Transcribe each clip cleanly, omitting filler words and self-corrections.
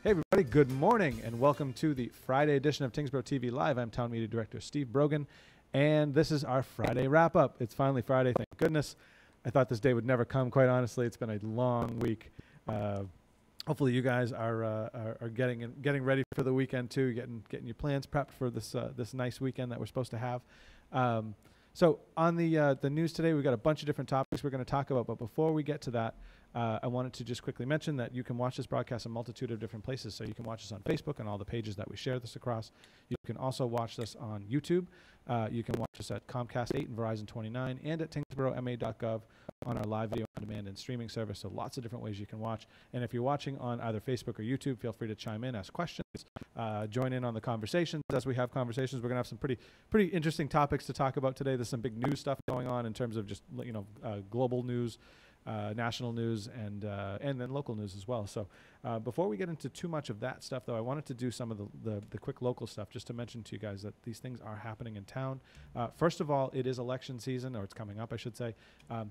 Hey everybody, good morning and welcome to the Friday edition of Tyngsborough TV Live. I'm Town Media Director Steve Brogan, and this is our Friday wrap-up. It's finally Friday, thank goodness. I thought this day would never come, quite honestly. It's been a long week. Hopefully you guys are getting ready for the weekend too, getting your plans prepped for this nice weekend that we're supposed to have. So on the news today, we've got a bunch of different topics we're going to talk about, but before we get to that, I wanted to just quickly mention that you can watch this broadcast in a multitude of different places. So you can watch us on Facebook and all the pages that we share this across. You can also watch this on YouTube. You can watch us at Comcast 8 and Verizon 29 and at tyngsboroughma.gov on our live video on demand and streaming service. So lots of different ways you can watch. And if you're watching on either Facebook or YouTube, feel free to chime in, ask questions, join in on the conversations. As we have conversations, we're going to have some pretty interesting topics to talk about today. There's some big news stuff going on in terms of just global news, national news, and then local news as well. So before we get into too much of that stuff, though, I wanted to do some of the quick local stuff just to mention to you guys that these things are happening in town. First of all, it is election season, or it's coming up, I should say.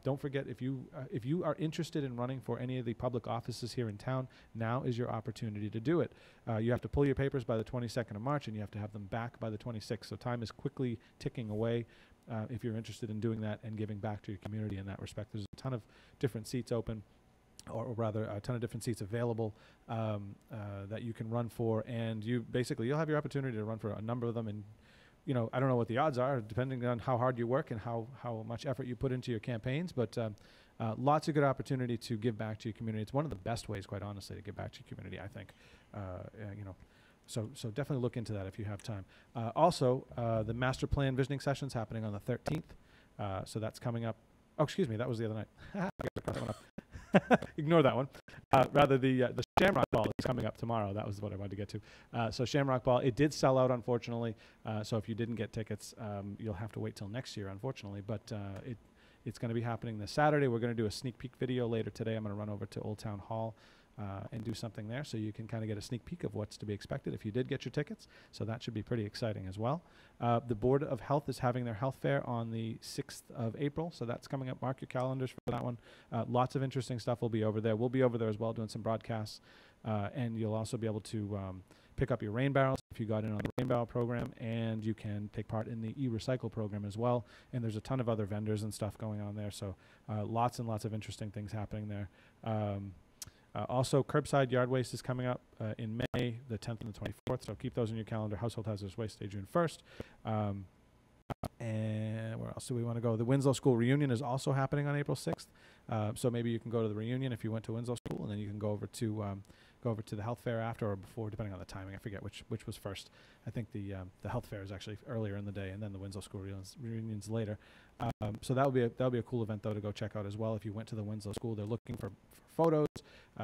Don't forget, if you are interested in running for any of the public offices here in town, now is your opportunity to do it. You have to pull your papers by the 22nd of March, and you have to have them back by the 26th. So time is quickly ticking away. If you're interested in doing that and giving back to your community in that respect. There's a ton of different seats open, or rather a ton of different seats available that you can run for, and you'll have your opportunity to run for a number of them. And I don't know what the odds are, depending on how hard you work and how much effort you put into your campaigns, but lots of good opportunity to give back to your community. It's one of the best ways, quite honestly, to give back to your community, I think. So definitely look into that if you have time. Also, the master plan visioning session's happening on the 13th. So that's coming up. Oh, excuse me, that was the other night. I gotta cross that one up. Ignore that one. Rather, the Shamrock Ball is coming up tomorrow. That was what I wanted to get to. So Shamrock Ball, it did sell out, unfortunately. So if you didn't get tickets, you'll have to wait till next year, unfortunately. But it's going to be happening this Saturday. We're going to do a sneak peek video later today. I'm going to run over to Old Town Hall and do something there, so you can kind of get a sneak peek of what's to be expected if you did get your tickets. So that should be pretty exciting as well. The Board of Health is having their health fair on the 6th of April, so that's coming up. Mark your calendars for that one. Lots of interesting stuff will be over there. We'll be over there as well doing some broadcasts, and you'll also be able to pick up your rain barrels if you got in on the rain barrel program, and you can take part in the e-recycle program as well. And there's a ton of other vendors and stuff going on there, so lots and lots of interesting things happening there. Also, curbside yard waste is coming up in May, the 10th and the 24th, so keep those in your calendar. Household hazardous waste day, June 1st. And where else do we want to go? The Winslow School reunion is also happening on April 6th. So maybe you can go to the reunion if you went to Winslow School, and then you can go over to the health fair after or before, depending on the timing. I forget which was first. I think the health fair is actually earlier in the day, and then the Winslow School reunion's later. So that'll be a cool event though to go check out as well. If you went to the Winslow School, they're looking for photos.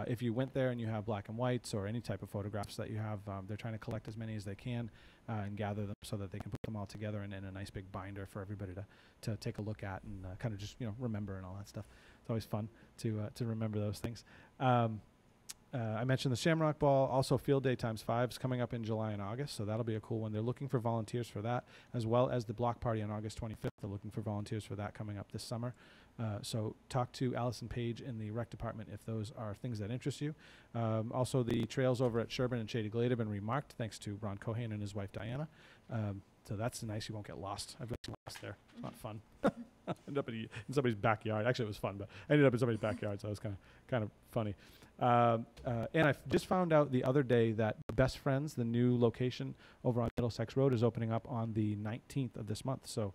If you went there and you have black and whites or any type of photographs that you have, they're trying to collect as many as they can and gather them so that they can put them all together and in a nice big binder for everybody to take a look at and kind of just remember and all that stuff. It's always fun to remember those things. I mentioned the Shamrock Ball. Also, Field Day ×5 is coming up in July and August, so that'll be a cool one. They're looking for volunteers for that, as well as the block party on August 25th. They're looking for volunteers for that coming up this summer. So talk to Allison Page in the rec department if those are things that interest you. Also, the trails over at Sherburne and Shady Glade have been remarked thanks to Ron Cohen and his wife Diana. So that's nice. You won't get lost. I've been lost there. It's not fun. Ended up in somebody's backyard. Actually, it was fun, but I ended up in somebody's backyard, so it was kind of funny. And I just found out the other day that Best Friends, the new location over on Middlesex Road, is opening up on the 19th of this month. So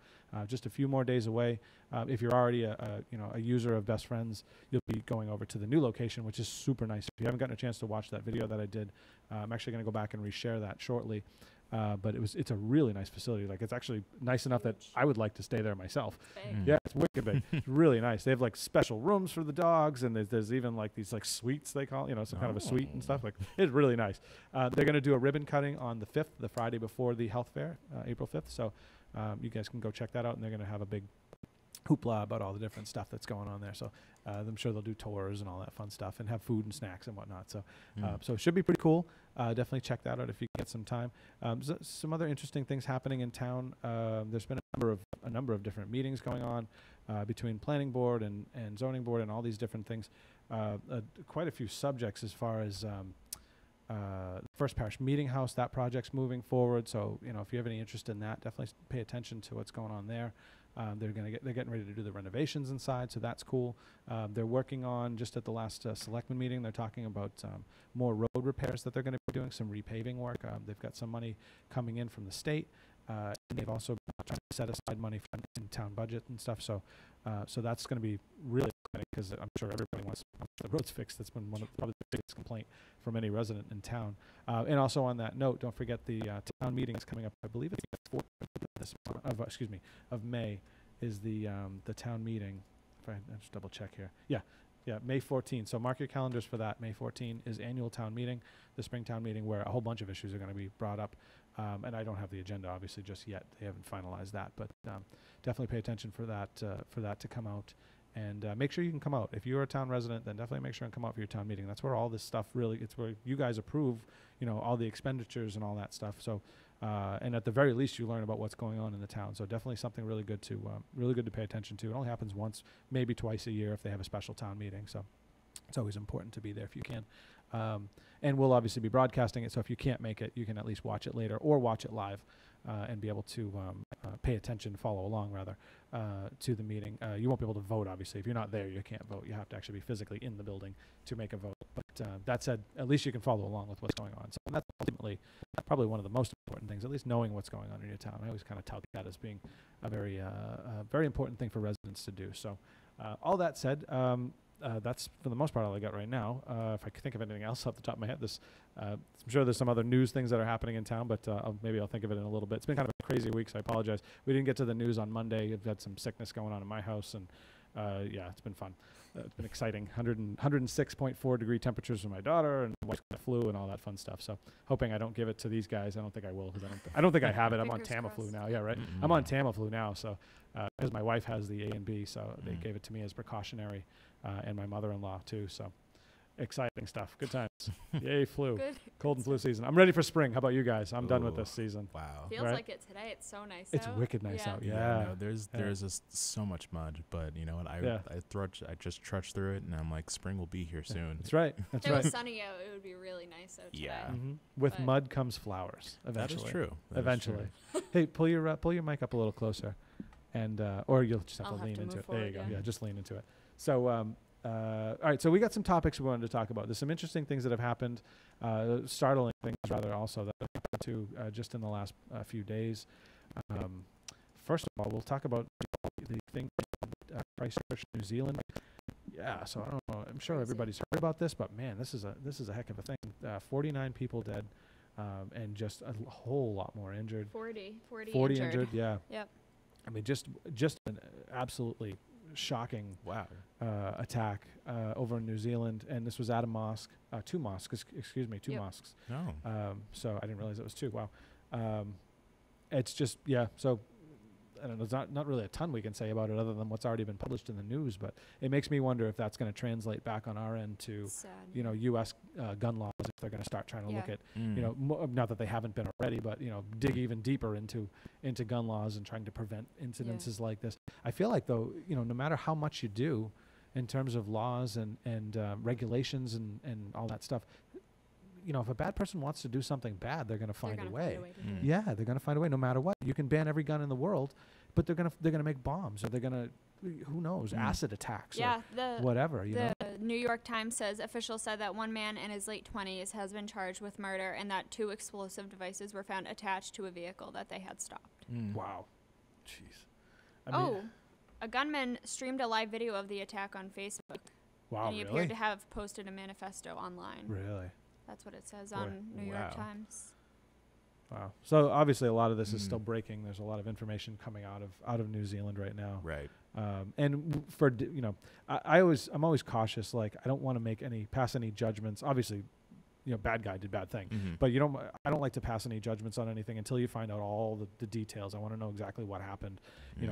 just a few more days away. If you're already a user of Best Friends, you'll be going over to the new location, which is super nice. If you haven't gotten a chance to watch that video that I did, I'm actually going to go back and reshare that shortly. But it's a really nice facility. Like, it's actually nice enough that I would like to stay there myself. Yeah, it's wicked big. It's really nice. They have like special rooms for the dogs, and there's even like these like suites they call, some kind of a suite and stuff. Like, it's really nice. They're going to do a ribbon cutting on the 5th, the Friday before the health fair, April 5th. So you guys can go check that out, and they're going to have a big hoopla about all the different stuff that's going on there. So I'm sure they'll do tours and all that fun stuff and have food and snacks and whatnot. So so it should be pretty cool. Definitely check that out if you get some time. Some other interesting things happening in town. There's been a number of different meetings going on between planning board and zoning board and all these different things. Quite a few subjects as far as First Parish Meeting House, that project's moving forward. So, if you have any interest in that, definitely pay attention to what's going on there. They're getting ready to do the renovations inside, so that's cool. They're working on, just at the last selectman meeting, they're talking about more road repairs that they're going to be doing, some repaving work. They've got some money coming in from the state. And they've also tried to set aside money in town budget and stuff. So that's going to be really exciting, because I'm sure everybody wants the roads fixed. That's been probably the biggest complaint from any resident in town. And also on that note, don't forget the town meeting is coming up. I believe it's the 4th of May is the town meeting. If I just double check here. Yeah, May 14. So mark your calendars for that. May 14 is annual town meeting, the spring town meeting, where a whole bunch of issues are going to be brought up. And I don't have the agenda, obviously, just yet. They haven't finalized that, but definitely pay attention for that to come out. And make sure you can come out. If you're a town resident, then definitely make sure and come out for your town meeting. That's where all this stuff really, it's where you guys approve, all the expenditures and all that stuff. So, and at the very least, you learn about what's going on in the town. So definitely something really good to pay attention to. It only happens once, maybe twice a year if they have a special town meeting. So it's always important to be there if you can. And we'll obviously be broadcasting it, so if you can't make it, you can at least watch it later or watch it live and be able to pay attention, follow along rather, to the meeting. You won't be able to vote, obviously. If you're not there, you can't vote. You have to actually be physically in the building to make a vote. But that said, at least you can follow along with what's going on. So that's ultimately probably one of the most important things, at least knowing what's going on in your town. I always kind of tout that as being a very important thing for residents to do. So all that said, that's for the most part all I got right now. If I could think of anything else off the top of my head, I'm sure there's some other news things that are happening in town, but maybe I'll think of it in a little bit. It's been kind of a crazy week, so I apologize. We didn't get to the news on Monday. We've had some sickness going on in my house, and it's been fun. It's been exciting. 106.4 degree temperatures for my daughter, and my wife's got the flu and all that fun stuff. So hoping I don't give it to these guys. I don't think I will, because I don't think I have it. I'm on Tamiflu now. Yeah, right. I'm on Tamiflu now, so because my wife has the A and B, so they gave it to me as precautionary, and my mother-in-law too. So exciting stuff. Good times. Yay, flu. Cold and flu season. I'm ready for spring. How about you guys? I'm done with this season. Wow. Feels like it today. It's so nice It's out. wicked nice out. Yeah. No, there's just so much mud, but you know what? I just trudged through it, and I'm like, spring will be here soon. That's right. That's if right. it was sunny out, it would be really nice out today. With mud comes flowers. Eventually. That is true. Eventually. Hey, pull your mic up a little closer, and or you'll just have to lean into it. There you go. Yeah, just lean into it. So. All right, so we got some topics we wanted to talk about. There's some interesting things that have happened, startling things rather also that have happened too just in the last few days. First of all, we'll talk about the thing in Christchurch, New Zealand. Yeah, so I don't know. I'm sure everybody's heard about this, but man, this is a heck of a thing. 49 people dead, and just a whole lot more injured. 40 injured. Yeah. Yep. I mean, just an absolutely shocking attack over in New Zealand, and this was at a mosque, two mosques. No. So I didn't realize it was two. Wow. It's just So I don't know. There's not really a ton we can say about it other than what's already been published in the news, but it makes me wonder if that's going to translate back on our end to U.S. Gun laws, if they're going to start trying to look at not that they haven't been already, but dig even deeper into gun laws and trying to prevent incidences like this. I feel like though no matter how much you do in terms of laws and regulations and all that stuff, if a bad person wants to do something bad, they're going to find a way. Yeah, they're going to find a way no matter what. You can ban every gun in the world, but they're going to make bombs, or they're going to, who knows, acid attacks or whatever. The New York Times says officials said that one man in his late 20s has been charged with murder, and that 2 explosive devices were found attached to a vehicle that they had stopped. Wow. Jeez. A gunman streamed a live video of the attack on Facebook. Wow, and he appeared to have posted a manifesto online. Really? That's what it says on New York Times. Wow. So obviously a lot of this is still breaking. There's a lot of information coming out of New Zealand right now. Right. And for I'm always cautious. Like, I don't want to pass any judgments. Obviously, bad guy did bad thing. But I don't like to pass any judgments on anything until you find out all the details. I want to know exactly what happened.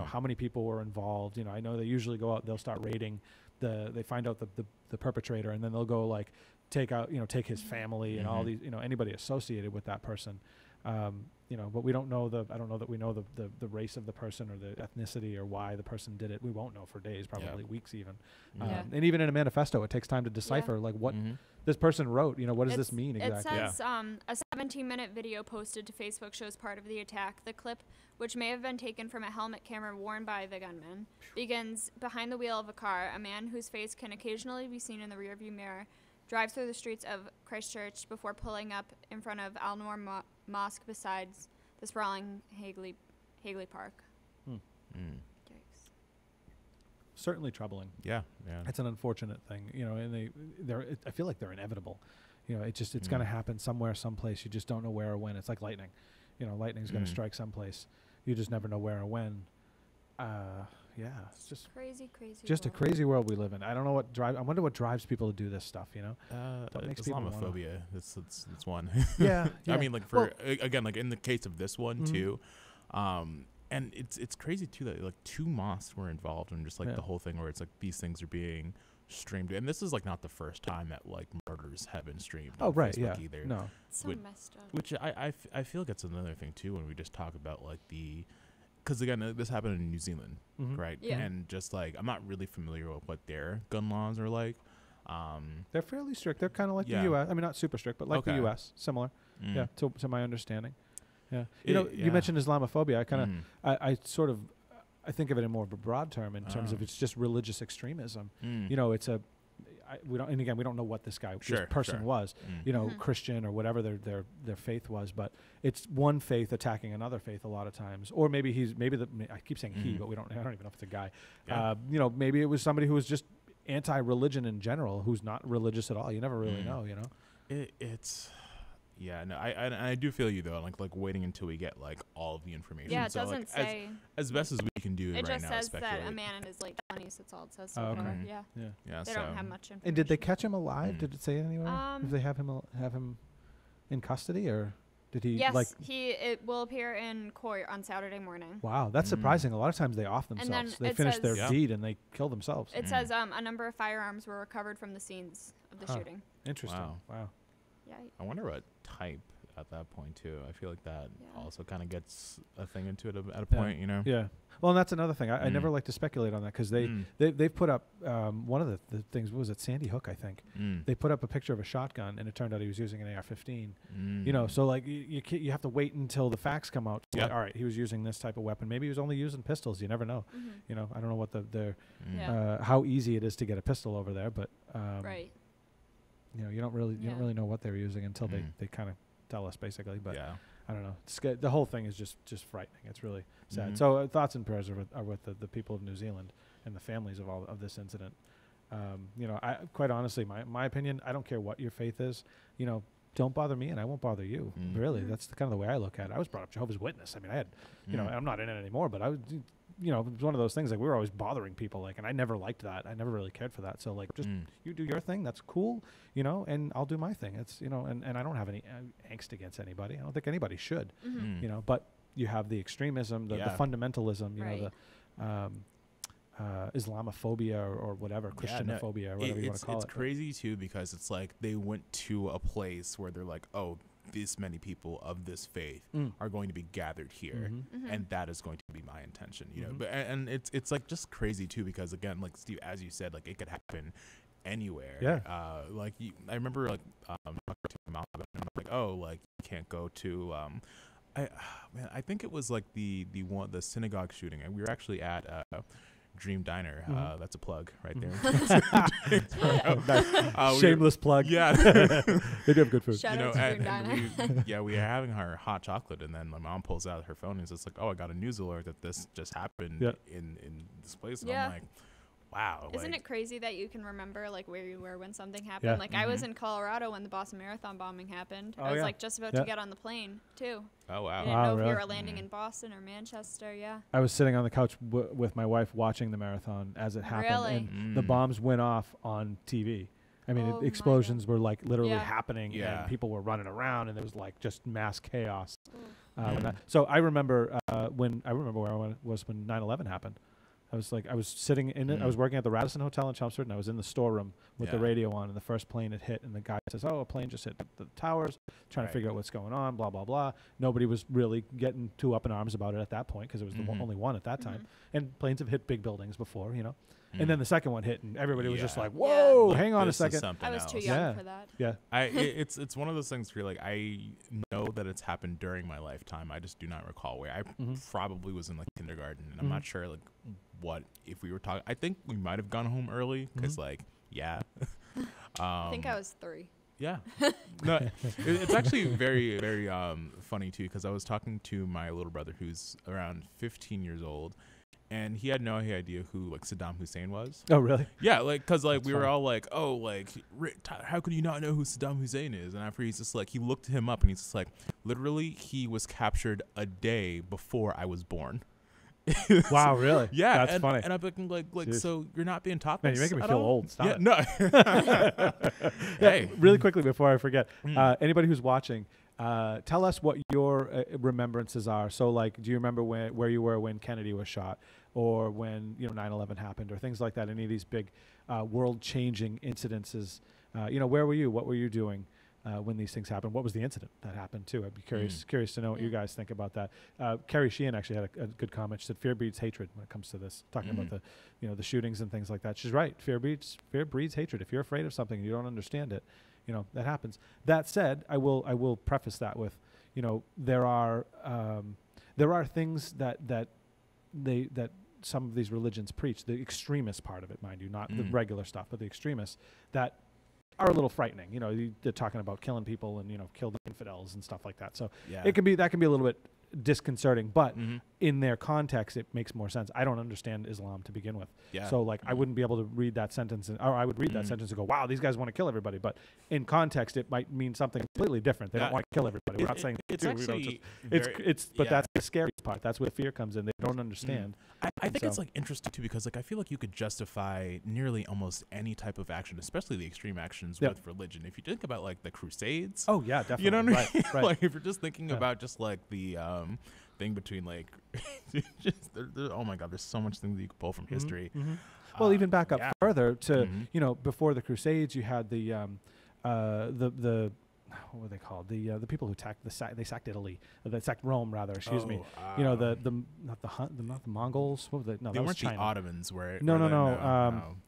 How many people were involved. I know they usually go out. They'll start raiding. They find out the perpetrator, and then they'll go take take his family and all these anybody associated with that person. But we don't know I don't know that we know the race of the person or the ethnicity or why the person did it. We won't know for days, probably weeks even. And even in a manifesto, it takes time to decipher what this person wrote. You know, what does this mean exactly? It says a 17-minute video posted to Facebook shows part of the attack. The clip, which may have been taken from a helmet camera worn by the gunman, begins behind the wheel of a car. A man whose face can occasionally be seen in the rearview mirror drives through the streets of Christchurch before pulling up in front of Al Noor Mosque besides the sprawling Hagley Park. Yikes. Certainly troubling. Yeah. It's an unfortunate thing, you know, and I feel like they're inevitable. You know, it's going to happen somewhere, someplace. You just don't know where or when. It's like lightning. You know, lightning's going to strike someplace. You just never know where or when. It's just crazy. Just world. A crazy world we live in. I don't know what I wonder what drives people to do this stuff. You know, Islamophobia. It's one. Yeah. I mean, like again, like in the case of this one too, and it's crazy too that like 2 mosques were involved in just like the whole thing where it's like these things are being streamed, and this is like not the first time that like murders have been streamed. Oh right, Facebook either. No, it's so messed up. Which I feel like it's another thing too when we just talk about like because again, this happened in New Zealand, right? Yeah. And just like I'm not really familiar with what their gun laws are like. They're fairly strict. They're kind of like the U.S. I mean, not super strict, but like the U.S. Similar. Yeah, to my understanding. Yeah, you mentioned Islamophobia. I kind of I think of it in more of a broad term in terms of it's just religious extremism. You know, it's we don't know what this person was, you know, Christian or whatever their faith was, but it's one faith attacking another faith a lot of times, or maybe I keep saying he, but I don't even know if it's a guy. You know, maybe it was somebody who was just anti-religion in general, who's not religious at all. You never really know, you know. I do feel you though, like waiting until we get like all of the information. Yeah, it so, doesn't like, say as best as we can do it. Right just now, says that a man in his late 20s. That's all it says. So far. Yeah. They don't have much information. And did they catch him alive? Did it say anywhere? If they have him in custody, or did he? Yes, it will appear in court on Saturday morning. Wow, that's surprising. A lot of times they off themselves. They finish their deed and they kill themselves. It says a number of firearms were recovered from the scenes of the shooting. Interesting. Wow. Yeah. I wonder what type at that point too. I feel like that also kind of gets a thing into it at a point, you know. Yeah. Well, and that's another thing. I never like to speculate on that because they've put up one of the things. What was it, Sandy Hook? I think they put up a picture of a shotgun, and it turned out he was using an AR-15. You know, so like you have to wait until the facts come out. Like, all right, he was using this type of weapon. Maybe he was only using pistols. You never know. You know, I don't know what how easy it is to get a pistol over there, but right. You know, you don't really know what they're using until they kind of tell us basically, but I don't know. The whole thing is just frightening. It's really sad. So thoughts and prayers are with the people of New Zealand and the families of all of this incident. You know, I quite honestly, my opinion, I don't care what your faith is. You know, don't bother me and I won't bother you. Really, that's kind of the way I look at it. I was brought up Jehovah's Witness. I mean, I had, you know, I'm not in it anymore, but I was, you know, it was one of those things like we were always bothering people, like, and I never liked that. I never really cared for that. So like, just you do your thing. That's cool, you know, and I'll do my thing. It's, you know, and I don't have any angst agast anybody. I don't think anybody should, you know, but you have the extremism, the fundamentalism, you know, the Islamophobia or whatever, Christianophobia or whatever you want to call it. It's crazy too, because it's like they went to a place where they're like, oh, this many people of this faith are going to be gathered here, and that is going to be my intention, you know. But and it's like just crazy too, because again, like Steve, as you said, like it could happen anywhere. Like I remember like talking to my mom about it, and I'm like, oh, like you can't go to I think it was like the synagogue shooting, and we were actually at Dream Diner. That's a plug right there. Shameless plug. Yeah. They do have good food. Shout out to Dream Diner. We were having our hot chocolate, and then my mom pulls out her phone and is just like, oh, I got a news alert that this just happened in this place. And I'm like, wow. Isn't it crazy that you can remember like where you were when something happened? Like I was in Colorado when the Boston Marathon bombing happened. I was like just about to get on the plane too. Oh wow. I didn't know if you were landing in Boston or Manchester. I was sitting on the couch with my wife watching the marathon as it happened, and the bombs went off on TV. I mean, explosions were like literally happening, and people were running around, and there was like just mass chaos. So I remember where I was when 9/11 happened. I was sitting in it. I was working at the Radisson Hotel in Chelmsford, and I was in the storeroom with the radio on, and the first plane had hit, and the guy says, oh, a plane just hit the towers, trying to figure out what's going on, blah, blah, blah. Nobody was really getting too up in arms about it at that point because it was the only one at that time. And planes have hit big buildings before, you know. And then the second one hit, and everybody was just like, "Whoa, hang on a second." I was too young for that. Yeah. It's one of those things where like I know that it's happened during my lifetime. I just do not recall where. I probably was in like kindergarten, and I'm not sure like what if we were talking. I think we might have gone home early because like I think I was 3. Yeah. No, it's actually very, very funny, too, because I was talking to my little brother who's around 15 years old, and he had no idea who, like, Saddam Hussein was. Oh, really? Yeah, like, because, like, That's we funny. were all like, oh, like, Tyler, how could you not know who Saddam Hussein is? And after he's just like, he looked him up, and he's just like, literally, he was captured a day before I was born. Wow, really? Yeah, that's funny. And I'm thinking like Jeez. so you're not being taught Man, this you're making me at feel all? old. Stop Yeah, it. no. Hey, Really quickly before I forget, anybody who's watching, tell us what your remembrances are. So, like, do you remember where you were when Kennedy was shot, or when 9/11 happened, or things like that? Any of these big world-changing incidences? Where were you? What were you doing when these things happened? What was the incident that happened too? I'd be curious to know what you guys think about that. Carrie Sheehan actually had a good comment. She said, "Fear breeds hatred" when it comes to this, talking about the shootings and things like that. She's right. Fear breeds hatred. If you're afraid of something and you don't understand it, that happens. That said, I will preface that with, there are things that some of these religions preach, the extremist part of it, mind you, not the regular stuff, but the extremists that are a little frightening. They're talking about killing people and kill the infidels and stuff like that. So that can be a little bit disconcerting, but in their context, it makes more sense. I don't understand Islam to begin with, so like I wouldn't be able to read that sentence, or I would read that sentence and go, "Wow, these guys want to kill everybody." But in context, it might mean something completely different. They don't want to kill everybody. We're not saying it's actually but that's the scary part. That's where fear comes in. They don't understand. I think it's like interesting too, because like I feel like you could justify nearly almost any type of action, especially the extreme actions with religion. If you think about like the Crusades, oh yeah, definitely. You know what I mean? Right. Like if you're just thinking about just like the thing between like, oh my God, there's so much things that you could pull from history. Well, even back up further to before the Crusades, you had the what were they called? The people who they sacked Italy, they sacked Rome rather. Excuse me. Not the Mongols. What were they? No, they that was weren't China. the Ottomans, were it? No.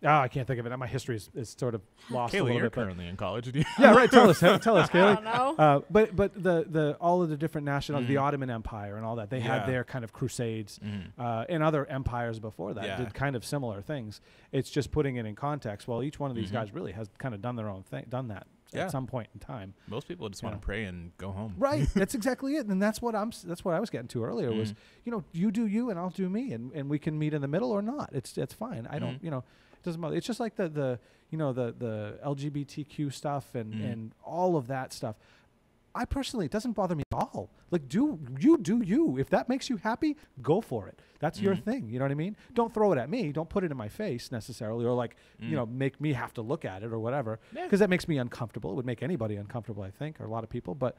I can't think of it. My history is sort of lost a Kaylee, little you're bit. currently in college. Yeah, right. Tell us, Kaylee. I don't know. But the all of the different nationalities, the Ottoman Empire and all that, they had their kind of crusades, and other empires before that did kind of similar things. It's just putting it in context. Well, each one of these guys really has kind of done their own thing, done that at some point in time. Most people just want to pray and go home. Right. That's exactly it. And that's what I was getting to earlier was, you do you and I'll do me, and we can meet in the middle or not. It's fine. I don't, it doesn't matter. It's just like the LGBTQ stuff and all of that stuff. I personally, it doesn't bother me at all. Like, do you. If that makes you happy, go for it. That's your thing. You know what I mean? Don't throw it at me. Don't put it in my face necessarily, or like, make me have to look at it or whatever. Because that makes me uncomfortable. It would make anybody uncomfortable, I think, or a lot of people. But,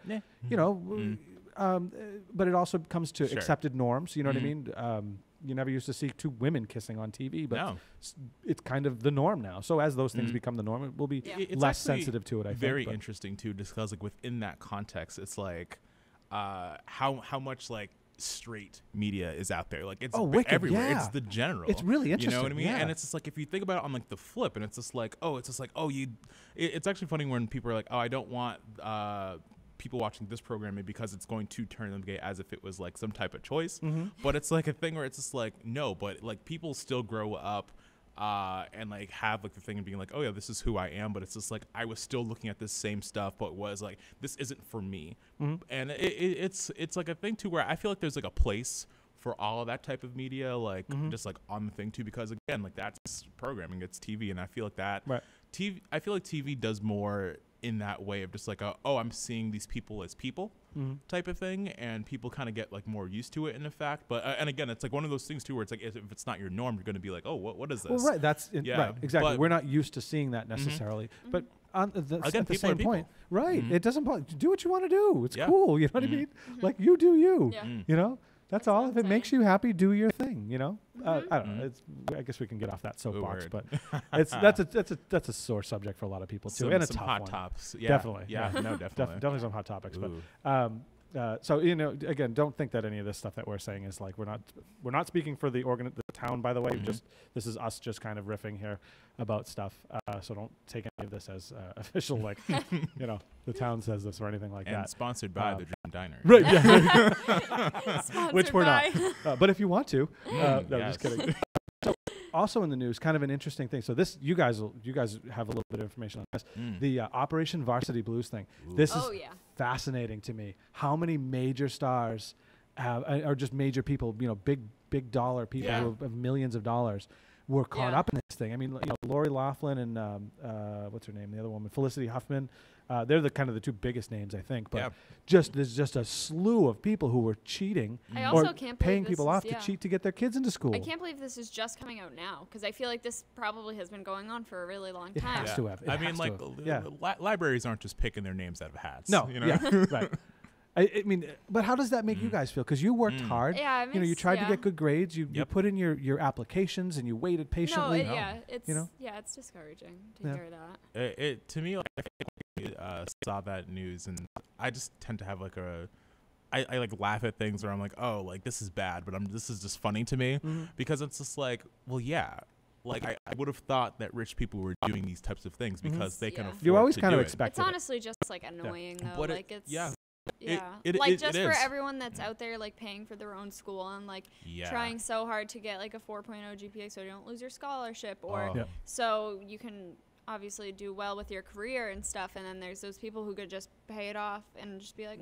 but it also comes to accepted norms. You know what I mean? You never used to see two women kissing on TV, but it's kind of the norm now. So as those things become the norm, we'll be less sensitive to it, I think. Very interesting, too, just because like, within that context, it's like how much like straight media is out there. Like it's everywhere. It's the general. It's really interesting. You know what I mean? And it's just like, if you think about it on like the flip, and it's just like, it's actually funny when people are like, oh, I don't want people watching this programming because it's going to turn them gay, as if it was like some type of choice. But it's like a thing where it's just like, no, but like people still grow up and like have like the thing and being like, oh yeah, this is who I am. But it's just like, I was still looking at this same stuff, but was like, this isn't for me. And it's like a thing too, where I feel like there's like a place for all of that type of media, like just like on the thing too, because again, like that's programming, it's TV. And I feel like that I feel like TV does more in that way of just like, I'm seeing these people as people type of thing, and people kind of get like more used to it in effect. But and again, it's like one of those things too, where it's like, if it's not your norm, you're going to be like, oh, what is this? Well, right, that's right, exactly. But we're not used to seeing that necessarily, but at the same point, right? It doesn't bother. Do what you want to do. It's cool. You know what I mean? Like, you do you. You know. That's all. If it makes you happy, do your thing. I don't know. I guess we can get off that soapbox, but that's a sore subject for a lot of people too, and it's some tough hot one. tops. Definitely. Yeah. No, definitely. Definitely some hot topics. But So again, don't think that any of this stuff that we're saying is like we're not speaking for the town. By the way, this is us just kind of riffing here about stuff. So don't take any of this as official, like the town says this or anything like that. And sponsored by the Dream Diner, right? Yeah, which we're not. But if you want to, no, yes. just kidding. So also in the news, kind of an interesting thing. So this, you guys have a little bit of information on this. The Operation Varsity Blues thing. Ooh. This is fascinating to me. How many major stars are just major people, big dollar people who have millions of dollars were caught up in this thing. I mean, Lori Loughlin and what's her name? The other woman, Felicity Huffman. They're the kind of the two biggest names, I think. But there's just a slew of people who were cheating or paying people off to cheat to get their kids into school. I can't believe this is just coming out now, because I feel like this probably has been going on for a really long time. It has to have. I mean, like, libraries aren't just picking their names out of hats. No, right. I mean, but how does that make you guys feel? Because you worked hard. Yeah, you tried to get good grades. You put in your applications and you waited patiently. It's discouraging to hear that. To me, like, I saw that news, and I just tend to have like I like laugh at things where I'm like, oh, like this is bad, but this is just funny to me because it's just like, well, yeah. Like I would have thought that rich people were doing these types of things because they can afford you always to kind of do expect it. It's honestly just like annoying though. But like it's it just for is. everyone that's out there like paying for their own school and like trying so hard to get like a 4.0 GPA so you don't lose your scholarship or so you can obviously do well with your career and stuff, and then there's those people who could just pay it off and just be like,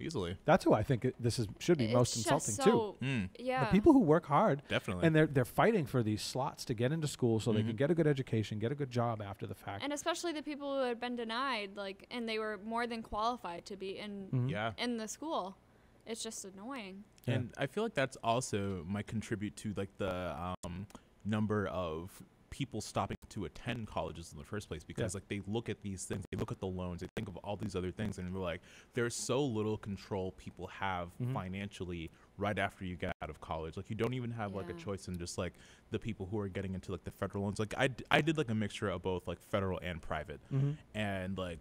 easily. That's who I think should be most insulting too. Yeah, the people who work hard, definitely, and they're fighting for these slots to get into school so they can get a good education, get a good job after the fact, and especially the people who had been denied, like, and they were more than qualified to be in the school. It's just annoying. And I feel like that's also might contribute to like the number of people stopping to attend colleges in the first place because like they look at these things, they look at the loans, they think of all these other things, and they're like, there's so little control people have financially right after you get out of college. Like you don't even have like a choice in just like the people who are getting into like the federal loans. Like I did like a mixture of both like federal and private, and like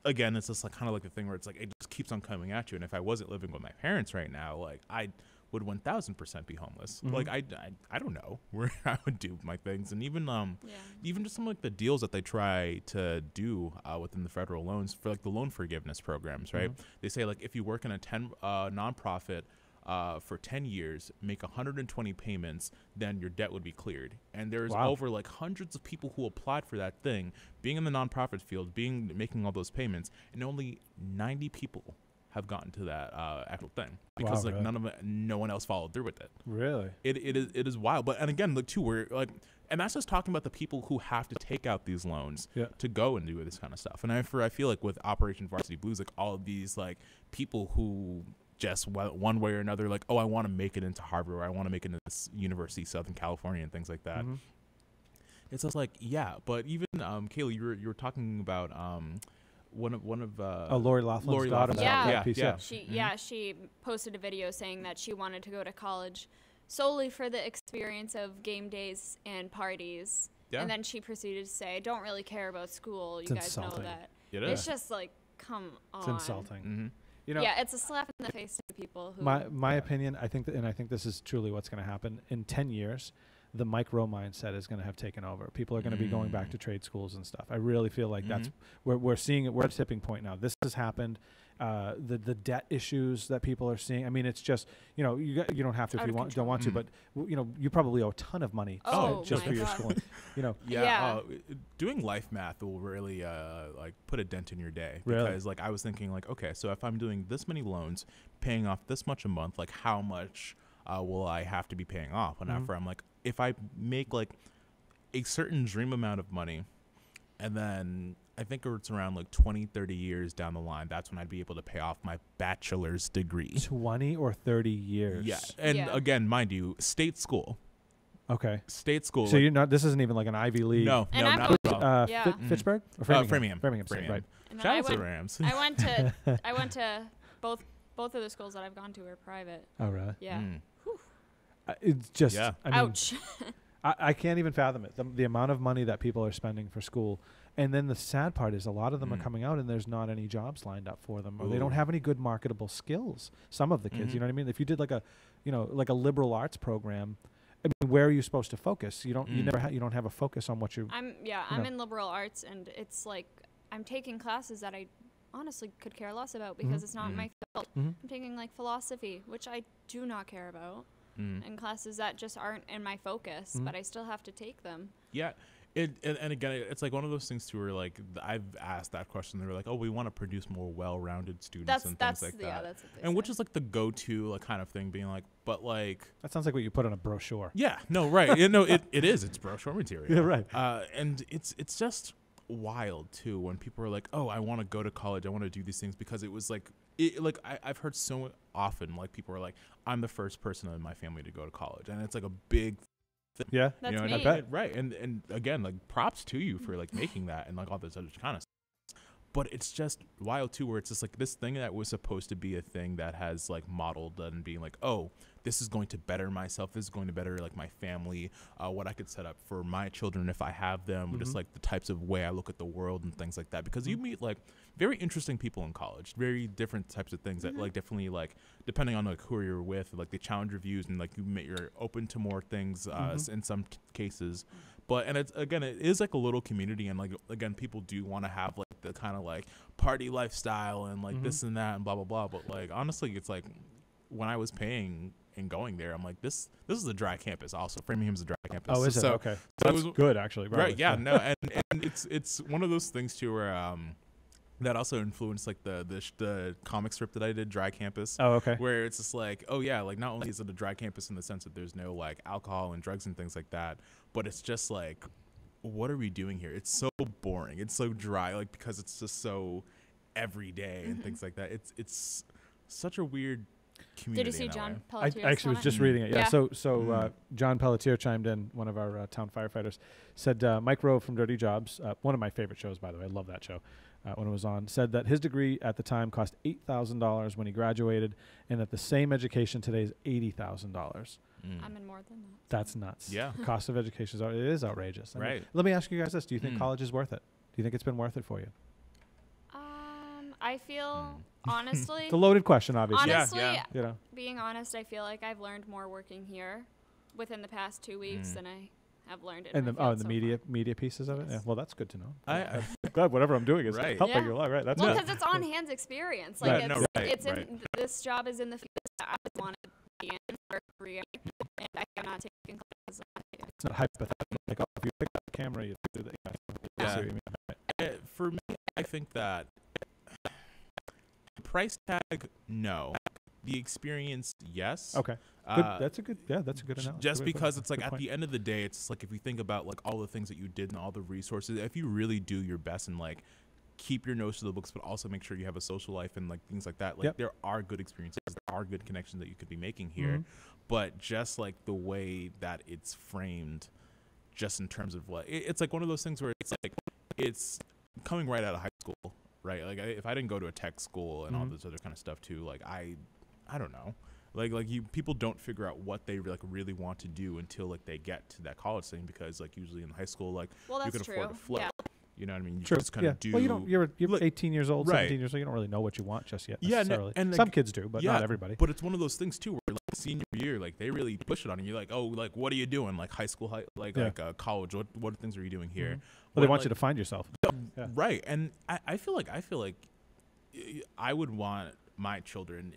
again, it's just like kind of like the thing where it's like it just keeps on coming at you. And if I wasn't living with my parents right now, like I would 1000% be homeless. Like I don't know where I would do my things, and even just some like the deals that they try to do within the federal loans for like the loan forgiveness programs, right? They say like if you work in a nonprofit for 10 years, make 120 payments, then your debt would be cleared. And there's over like hundreds of people who applied for that thing, being in the nonprofit field, making all those payments, and only 90 people have gotten to that actual thing because like no one else followed through with it. Really, it is wild. But and again, like too, we're like, and that's just talking about the people who have to take out these loans to go and do this kind of stuff. And I feel like with Operation Varsity Blues, like all of these like people who just one way or another, like, oh, I want to make it into Harvard or I want to make it into this University of Southern California and things like that. It's just like but even Kaylee, you were talking about one of Lori Loughlin's daughter. She posted a video saying that she wanted to go to college solely for the experience of game days and parties. And then she proceeded to say, I don't really care about school. You guys know that. It's just like, come on. It's insulting. It's a slap in the face to people who my opinion, I think and I think this is truly what's going to happen in 10 years. The Mike Rowe mindset is going to have taken over. People are going to be going back to trade schools and stuff. I really feel like that's we're seeing it. We're at a tipping point now. This has happened. The debt issues that people are seeing. I mean, it's just you don't have to if you don't want to, but you probably owe a ton of money just for your schooling. Doing life math will really like put a dent in your day because like I was thinking like, okay, so if I'm doing this many loans, paying off this much a month, like how much will I have to be paying off? And after I'm like, if I make like a certain dream amount of money, and then I think it's around like 20, 30 years down the line, that's when I'd be able to pay off my bachelor's degree. 20 or 30 years. Yeah. And again, mind you, state school. Okay. State school. So you're not, this isn't even like an Ivy League. No, not at all. Fitchburg? Or Framingham? Framingham State, right. Shout out to the Rams. I went to both of the schools that I've gone to are private. Oh, really? Yeah. It's just, I mean, ouch. I can't even fathom it. The amount of money that people are spending for school. And then the sad part is a lot of them are coming out and there's not any jobs lined up for them, or they don't have any good marketable skills. Some of the kids, you know what I mean? If you did like a, you know, like a liberal arts program, I mean, where are you supposed to focus? You don't, you never, you don't have a focus on what you. I'm in liberal arts, and it's like I'm taking classes that I honestly could care less about because it's not my field. I'm taking like philosophy, which I do not care about, and classes that just aren't in my focus, but I still have to take them. Yeah. And again, it's like one of those things too where like I've asked that question. They were like, "Oh, we want to produce more well-rounded students and things like that." Yeah, that's what they say. Which is like the go-to like kind of thing, being like, but like that sounds like what you put on a brochure. Yeah, no, right. It is. It's brochure material. Yeah, right. And it's just wild too when people are like, "Oh, I want to go to college. I want to do these things," because it was like, I've heard so often like people are like, "I'm the first person in my family to go to college," and it's like a big yeah, that's you know, me. I bet. Right. And again, like props to you for like making that and like all this other kind of stuff. But it's just wild too, where it's just like this thing that was supposed to be a thing that has like modeled and being like, oh, this is going to better myself. This is going to better like my family, what I could set up for my children if I have them, just like the types of way I look at the world and things like that. Because you meet like very interesting people in college, very different types of things that like definitely like depending on like who you're with, like they challenge your views and like you're open to more things in some cases. But and it's again, it is like a little community, and like again, people do want to have like the kind of like party lifestyle and like this and that and blah blah blah. But like honestly, it's like when I was paying and going there, I'm like this is a dry campus. Also, Framingham's a dry campus. Oh, is it? Okay, so that's good actually. Right? Yeah. No, and it's one of those things too where that also influenced like the comic strip that I did, Dry Campus. Oh, okay. Where it's just like, oh yeah, like not only is it a dry campus in the sense that there's no like alcohol and drugs and things like that, but it's just like, what are we doing here? It's so boring. It's so dry, like because it's just so everyday and things like that. It's such a weird community. Did you see John Pelletier? I actually was just reading it. Yeah. So John Pelletier chimed in, one of our town firefighters, said Mike Rowe from Dirty Jobs, one of my favorite shows, by the way. I love that show. When it was on, said that his degree at the time cost $8,000 when he graduated, and that the same education today is $80,000. I'm in more than that. That's nuts. Yeah. Cost of education is outrageous. I mean, right. Let me ask you guys this: do you think college is worth it? Do you think it's been worth it for you? I feel honestly. It's a loaded question, obviously. Honestly, you know, being honest, I feel like I've learned more working here within the past 2 weeks than I have learned in the media pieces of it. Yeah. Well, that's good to know. I'm glad whatever I'm doing is helping your life. Right. That's because it's on hands experience. Like this job is in the field that I want to be in for a career, and I'm not taking classes. It's not hypothetical. Like, if you pick up the camera, you do that. For me, I think that price tag, no. The experience, yes. Okay. That's a good analogy. Just because it's like at the end of the day, it's just like if you think about like all the things that you did and all the resources, if you really do your best and like keep your nose to the books, but also make sure you have a social life and like things like that, like there are good experiences, there are good connections that you could be making here, but just like the way that it's framed, just in terms of like it's like one of those things where it's like it's coming right out of high school, right? Like if I didn't go to a tech school and all this other kind of stuff too, like I don't know. Like people don't figure out what they like really want to do until like they get to that college thing, because like usually in high school like you can afford to float. Yeah. You know what I mean? You just kind of do. Well, you're 18 years old, 17 years old. You don't really know what you want just yet necessarily. And some kids do, but not everybody. But it's one of those things too, where like senior year, like they really push it on you. You're like, oh, like what are you doing? Like high school, college. What things are you doing here? Well, they want you to find yourself. Right. And I feel like I would want my children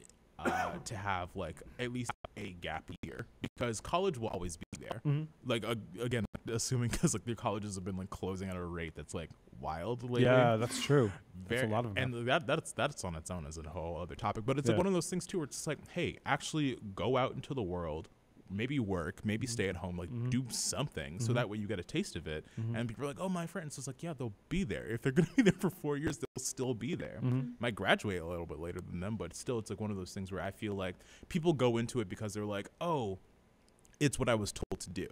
to have like at least a gap year, because college will always be there. Like again, assuming because like their colleges have been like closing at a rate that's like wild lately. Yeah, that's true. That's a lot of them. And that's on its own as a whole other topic. But it's like one of those things too, where it's like, hey, actually go out into the world, maybe work, maybe stay at home, like do something, so that way you get a taste of it. And people are like, oh, my friends. So it's like, yeah, they'll be there. If they're going to be there for 4 years, they'll still be there. Might graduate a little bit later than them, but still, it's like one of those things where I feel like people go into it because they're like, oh, it's what I was told to do.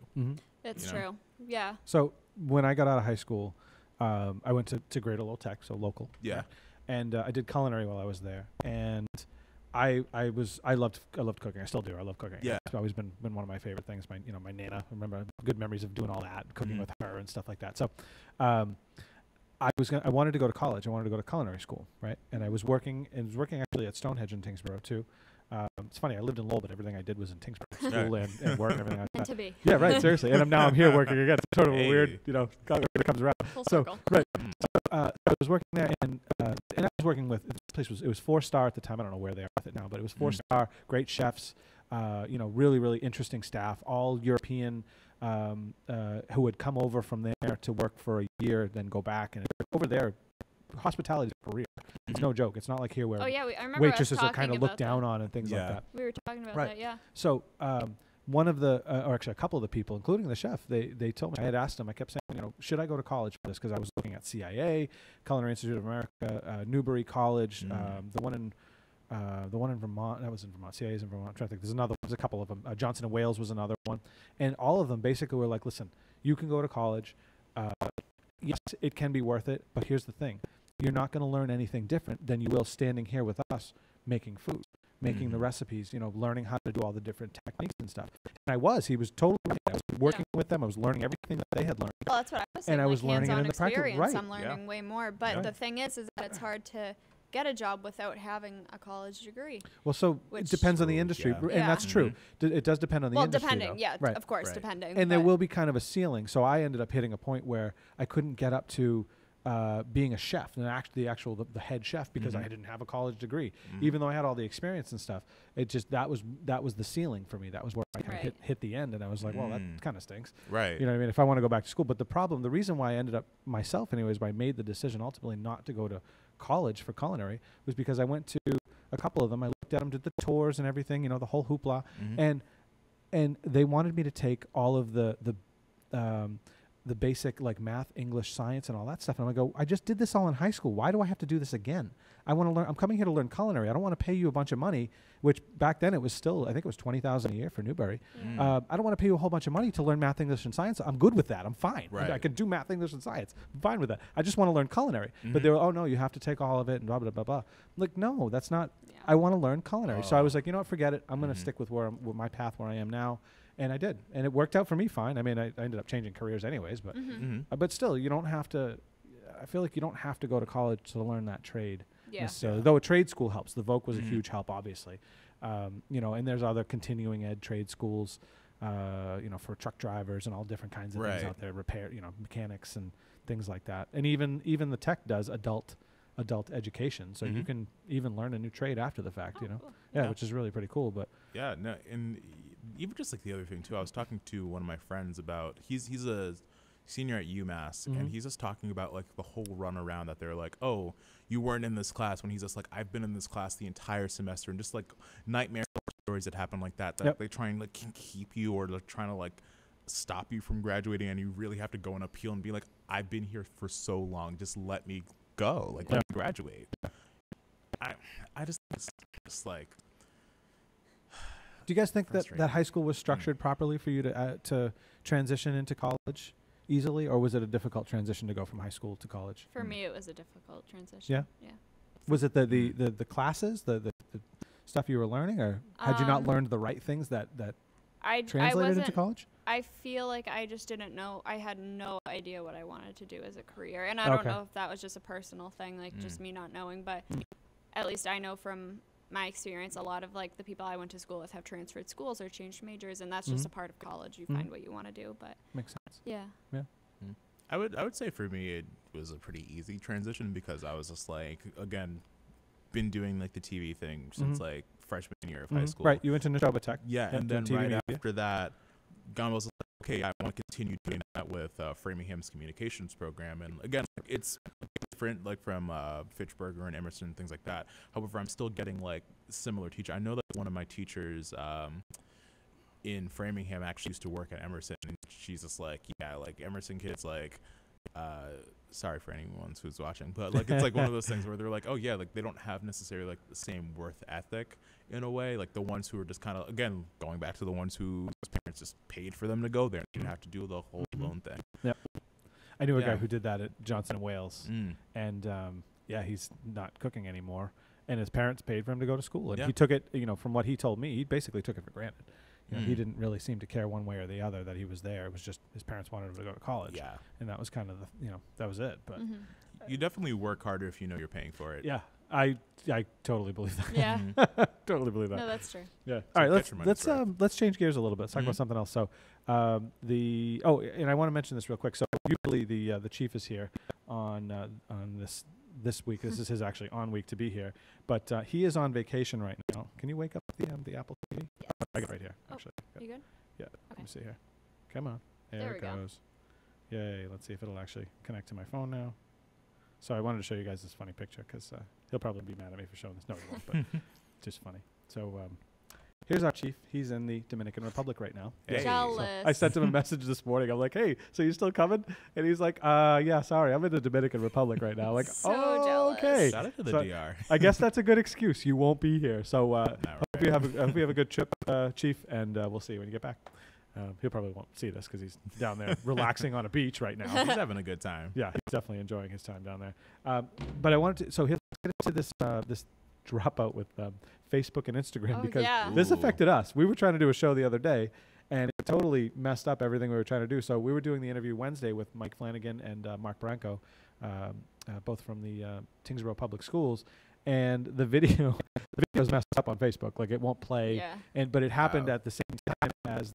That's true. Yeah. So when I got out of high school, I went to Greater Lowell Tech, so local. Yeah. Right? And I did culinary while I was there. And I loved cooking. I still do. I love cooking. Yeah. It's always been one of my favorite things. My Nana. I remember good memories of doing all that, cooking with her and stuff like that. So, I wanted to go to college. I wanted to go to culinary school, right? And I was working actually at Stonehenge in Tyngsborough too. It's funny, I lived in Lowell, but everything I did was in Tyngsborough, school and work and everything like Meant that. to be. Yeah, right, seriously. And I'm here working again. It's sort of a weird, it comes around. Full So, circle. right. I was working there, and I was working with, this place was 4-star at the time. I don't know where they are with it now, but it was 4-star, great chefs, really, really interesting staff, all European, who would come over from there to work for a year, then go back. And over there, hospitality is a career. It's no joke. It's not like here where I remember waitresses us are kind of talking looked about down that. on and things like that. We were talking about Right. that, yeah. So one of the, or actually a couple of the people, including the chef, they told me, I had asked them, I kept saying, should I go to college for this? Because I was looking at CIA, Culinary Institute of America, Newbury College, the one in Vermont, that was in Vermont, CIA's in Vermont, I'm trying to think, there's a couple of them, Johnson & Wales was another one, and all of them basically were like, listen, you can go to college, yes, it can be worth it, but here's the thing, you're not going to learn anything different than you will standing here with us making food, making the recipes, learning how to do all the different techniques and stuff. And he was totally right. I was working with them. I was learning everything that they had learned. Well, that's what I was saying. And I was learning it hands-on in the practical. experience, Right. I'm learning way more. But the thing is that it's hard to get a job without having a college degree. Well, so it depends on the industry. And that's true. It does depend on the industry. Well, depending, right. of course, depending. And there will be kind of a ceiling. So I ended up hitting a point where I couldn't get up to being a chef, and actually the head chef, because I didn't have a college degree, even though I had all the experience and stuff. It just that was the ceiling for me. That was where I kind of hit the end, and I was like, well, that kind of stinks. Right. You know what I mean? If I want to go back to school, but the reason why I ended up myself, anyways, why I made the decision ultimately not to go to college for culinary was because I went to a couple of them. I looked at them, did the tours and everything, the whole hoopla, and they wanted me to take all of the basic like math, English, science, and all that stuff. And I'm like, I just did this all in high school. Why do I have to do this again? I want to learn. I'm coming here to learn culinary. I don't want to pay you a bunch of money, which back then it was still, I think it was $20,000 a year for Newbury. I don't want to pay you a whole bunch of money to learn math, English, and science. I'm good with that. I'm fine. Right. I can do math, English, and science. I'm fine with that. I just want to learn culinary. But they were, oh no, you have to take all of it and blah, blah, blah, blah. I'm like, no, that's not, I want to learn culinary. So I was like, you know what, forget it. I'm going to stick with with my path where I am now. And I did, and it worked out for me fine. I mean, I ended up changing careers anyways, but still, you don't have to. I feel like you don't have to go to college to learn that trade. Yeah. Though a trade school helps. The Voc was a huge help, obviously. And there's other continuing ed trade schools, for truck drivers and all different kinds of things out there, repair, mechanics and things like that. And even the tech does adult education, so you can even learn a new trade after the fact. Cool. Which is really pretty cool. But and even just like the other thing too, I was talking to one of my friends about he's a senior at UMass, and he's just talking about like the whole run around that they're like, oh, you weren't in this class, when he's just like, I've been in this class the entire semester, and just like nightmare stories that happen like that they try and like keep you, or like trying to like stop you from graduating, and you really have to go and appeal and be like, I've been here for so long, just let me go, like let me graduate. I just like. Do you guys think that high school was structured properly for you to transition into college easily, or was it a difficult transition to go from high school to college? For me, it was a difficult transition. Yeah. Was it the classes, the stuff you were learning, or had you not learned the right things that translated into college? I feel like I just didn't know. I had no idea what I wanted to do as a career, and I don't know if that was just a personal thing, like just me not knowing. But at least I know from my experience, a lot of like the people I went to school with have transferred schools or changed majors, and that's just a part of college. You find what you want to do, but makes sense. Yeah. I would say for me it was a pretty easy transition, because I was just like, again, been doing like the TV thing since like freshman year of high school. Right, you went to Neshoba Tech. And then right after that, Gun was like, okay, I want to continue doing that with Framingham's communications program, and again, it's different like from Fitchburger and Emerson and things like that. However, I'm still getting like similar teacher. I know that one of my teachers in Framingham actually used to work at Emerson, and she's just like, yeah, like Emerson kids, like sorry for anyone who's watching, but like it's like one of those things where they're like, oh yeah, like they don't have necessarily like the same worth ethic in a way, like the ones who are just kind of, again, going back to the ones whose parents just paid for them to go there, you didn't have to do the whole loan thing. Yep. I knew a guy who did that at Johnson & Wales, and he's not cooking anymore, and his parents paid for him to go to school, and he took it, from what he told me, he basically took it for granted. He didn't really seem to care one way or the other that he was there. It was just his parents wanted him to go to college. Yeah. And that was kind of that was it. But You definitely work harder if you know you're paying for it. Yeah, I totally believe that. Yeah. Totally believe that. No, that's true. Yeah. So All right, get your money's worth. let's change gears a little bit. Let's talk about something else. So, and I want to mention this real quick. So usually the chief is here on this week. This is his actually on week to be here, but he is on vacation right now. Can you wake up the Apple TV? Yes. I got it right here. Actually. You good? Yeah. Okay. Let me see here. Come on. There it we go. goes. Yay. Let's see if it'll actually connect to my phone now. So I wanted to show you guys this funny picture because he'll probably be mad at me for showing this. No, he won't, but just funny. So here's our chief. He's in the Dominican Republic right now. Hey. Jealous. So I sent him a message this morning. I'm like, hey, so you still coming? And he's like, yeah, sorry. I'm in the Dominican Republic right now. Like, So oh, jealous. okay. Shout out to the So DR. I guess that's a good excuse. You won't be here. So hope right. you have a good trip, Chief, and we'll see you when you get back. He'll probably won't see this because he's down there relaxing on a beach right now. He's having a good time. Yeah, he's definitely enjoying his time down there. But I wanted to, so he'll get into this dropout with Facebook and Instagram because yeah. this Ooh. affected us. We were trying to do a show the other day, and it totally messed up everything we were trying to do. So we were doing the interview Wednesday with Mike Flanagan and Mark Branco, both from the Tyngsborough Public Schools, and the video's messed up on Facebook. Like it won't play. Yeah. But it happened Wow. at the same time as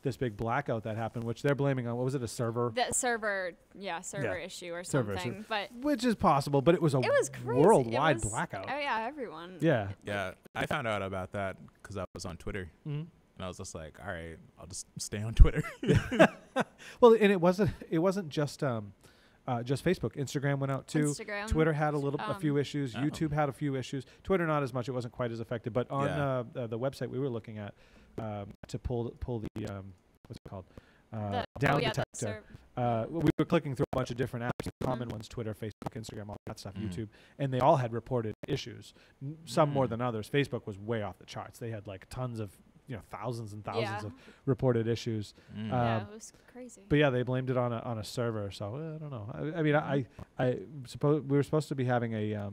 this big blackout that happened, which they're blaming on, what was it, a server? That server Yeah. issue or Server something. issue. But Which is possible, but it was a it was crazy. worldwide It was, blackout. Oh yeah, everyone. Yeah. Yeah, I found out about that because I was on Twitter. Mhm. And I was just like, all right, I'll just stay on Twitter. Well, and it wasn't just Facebook. Instagram went out too. Instagram. Twitter had a few issues. Oh. YouTube had a few issues. Twitter not as much. It wasn't quite as affected. But on Yeah. the website we were looking at to pull the what's it called The- down oh, yeah, the detector. We were clicking through a bunch of different apps, common ones: Twitter, Facebook, Instagram, all that stuff, YouTube, and they all had reported issues. Some more than others. Facebook was way off the charts. They had like tons of thousands and thousands of reported issues. Yeah, it was crazy. But yeah, they blamed it on a server. So I don't know. I mean, I suppose we were supposed to be having a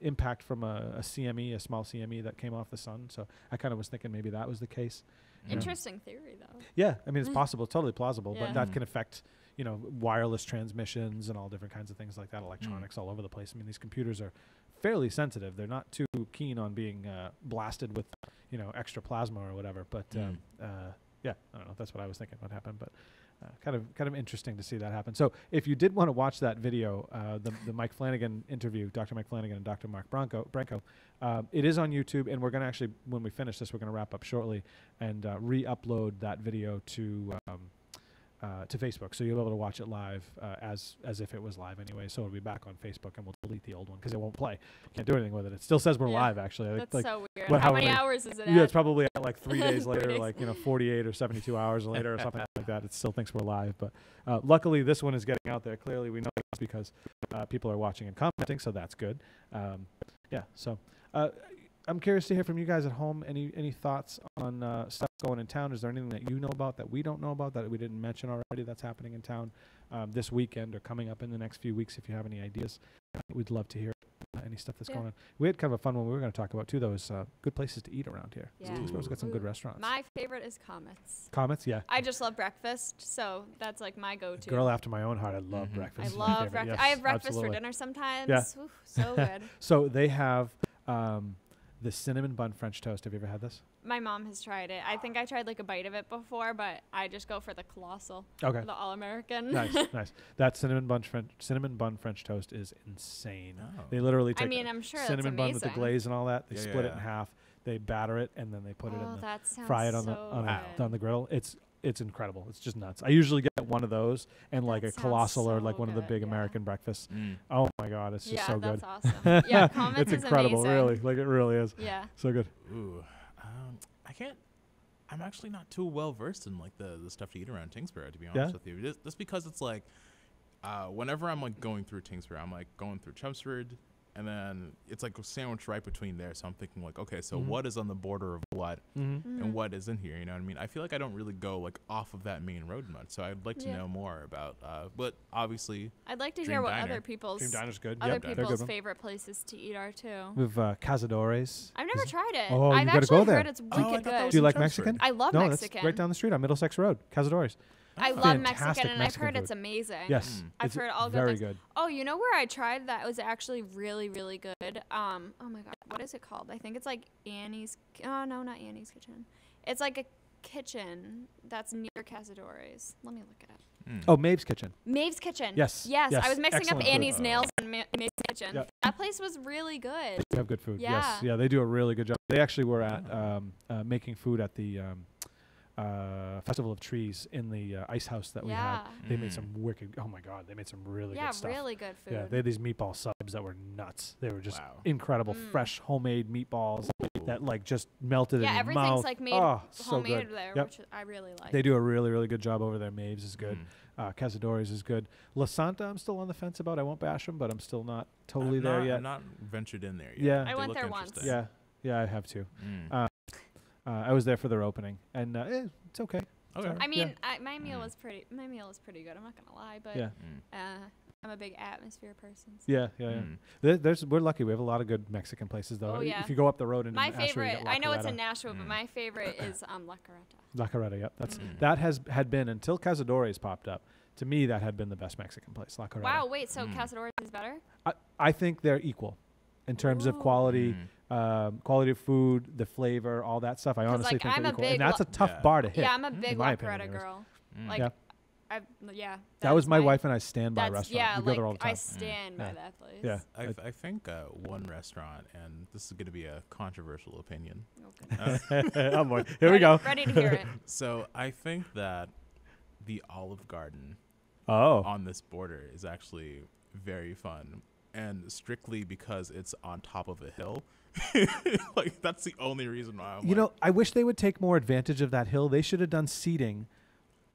impact from a CME, a small CME that came off the sun. So I kind of was thinking maybe that was the case. Interesting theory though. Yeah, I mean it's possible, totally plausible, Yeah. but that can affect wireless transmissions and all different kinds of things like that, electronics all over the place. I mean these computers are fairly sensitive. They're not too keen on being blasted with extra plasma or whatever. But yeah, I don't know. That's what I was thinking what happened, but kind of interesting to see that happen. So if you did want to watch that video, the Mike Flanagan interview, Dr. Mike Flanagan and Dr. Mark Branco, it is on YouTube, and we're going to actually, when we finish this, we're going to wrap up shortly and re-upload that video to Facebook, so you'll be able to watch it live as if it was live anyway. So it'll be back on Facebook, and we'll delete the old one because it won't play. Can't do anything with it. It still says we're live, actually. That's so weird. How How many many hours is it Yeah, at? it's probably at like 3 days 3 later, days. like 48 or 72 hours later or something like that. It still thinks we're live, but luckily this one is getting out there. Clearly, we know it's because people are watching and commenting, so that's good. Yeah, so I'm curious to hear from you guys at home. Any thoughts on stuff going in town? Is there anything that you know about that we don't know about that we didn't mention already that's happening in town this weekend or coming up in the next few weeks? If you have any ideas, we'd love to hear any stuff that's going on. We had kind of a fun one we were going to talk about too, though, is good places to eat around here. Yeah. Tyngsborough's got some good restaurants. My favorite is Comets. Comets, yeah. I just love breakfast, so that's like my go-to. Girl after my own heart. I love breakfast. I It's my love favorite. breakfast. Yes, I have breakfast absolutely. for dinner sometimes. Yeah. Oof, so good. So they have the cinnamon bun French toast. Have you ever had this? My mom has tried it. I think I tried like a bite of it before, but I just go for the colossal. Okay. The all-American. Nice, nice. That cinnamon bun French toast is insane. Oh. They literally take I'm sure that's cinnamon bun with the amazing. glaze and all that. They Yeah, split it in yeah. half. They batter it and then they put it Oh, in that sounds fry it on so on the good. grill. It's incredible. It's just nuts. I usually get one of those and like That a sounds colossal or so like one of the good, big yeah. American breakfasts. Mm. Oh my god, it's just Yeah, so good. that's awesome. Yeah, Comets It's is incredible, amazing. really. Like it really is. Yeah. So good. Ooh, I can't. I'm actually not too well versed in like the stuff to eat around Tyngsborough, to be honest with you. Just because it's like, whenever I'm like going through Tyngsborough, I'm like going through Chelmsford, and then it's like sandwiched right between there. So I'm thinking like, okay, so what is on the border of what, and what is in here? You know what I mean? I feel like I don't really go like off of that main road much, so I'd like to know more about. But obviously, I'd like to Dream hear what Diner. other people's Dream Diner's good. other Yep, they're people's good. favorite places to eat are too. With Cazadores. I've never tried it. Oh, I've you gotta actually go there. heard it's I wicked thought that good. was Do you in like Chelmsford. Mexican? I love No, Mexican. that's right down the street on Middlesex Road. Cazadores. I love Fantastic Mexican, and I've Mexican heard it's food. amazing. Yes. I've it's heard all good very things. good. Oh, you know where I tried that was actually really, really good? Oh my God, what is it called? I think it's like Annie's. Oh no, not Annie's Kitchen. It's like a kitchen that's near Cazadores. Let me look it up. Oh, Maeve's Kitchen. Maeve's Kitchen. Yes. Yes. Yes. I was mixing Excellent up food. Annie's Nails and Maeve's Kitchen. Yep. That place was really good. They have good food. Yeah. Yes. Yeah, they do a really good job. They actually were at making food at the Festival of Trees in the ice house that we had. They made some wicked. Oh my God, they made some really good stuff. Yeah, really good food. Yeah, they had these meatball subs that were nuts. They were just incredible, fresh homemade meatballs that like just melted in your mouth. Yeah, everything's like made homemade there, Yep. which I really like. They do a really, really good job over there. Maeve's is good. Cazadores is good. La Santa, I'm still on the fence about. I won't bash them, but I'm still not totally there yet. I'm not ventured in there yet. Yeah. I went there once. Yeah, yeah, I have too. I was there for their opening, and it's okay. Okay. I mean, my meal is pretty. My meal is pretty good. I'm not gonna lie, but I'm a big atmosphere person. So. Yeah. We're lucky. We have a lot of good Mexican places, though. Oh, yeah. If you go up the road into My Nashua, favorite. you got I know it's La in Carreta. Nashua, but my favorite is La Carreta. La Carreta, yeah. That had been until Cazadores popped up. To me, that had been the best Mexican place, La Carreta. Wow, wait, so Cazadores is better? I think they're equal in terms of quality, quality of food, the flavor, all that stuff. I honestly think they're equal. And that's a tough bar to hit. Yeah, I'm a big La La opinion, Carreta anyways. girl. Like, that was my wife and I's standby restaurant. Yeah, we go like, there all the time. I stand by that place. Yeah. I think one restaurant, and this is going to be a controversial opinion. Okay. Oh boy, here we go. Ready to hear it. So I think that the Olive Garden Oh. on this border is actually very fun, and strictly because it's on top of a hill. Like that's the only reason why. You know, I wish they would take more advantage of that hill. They should have done seating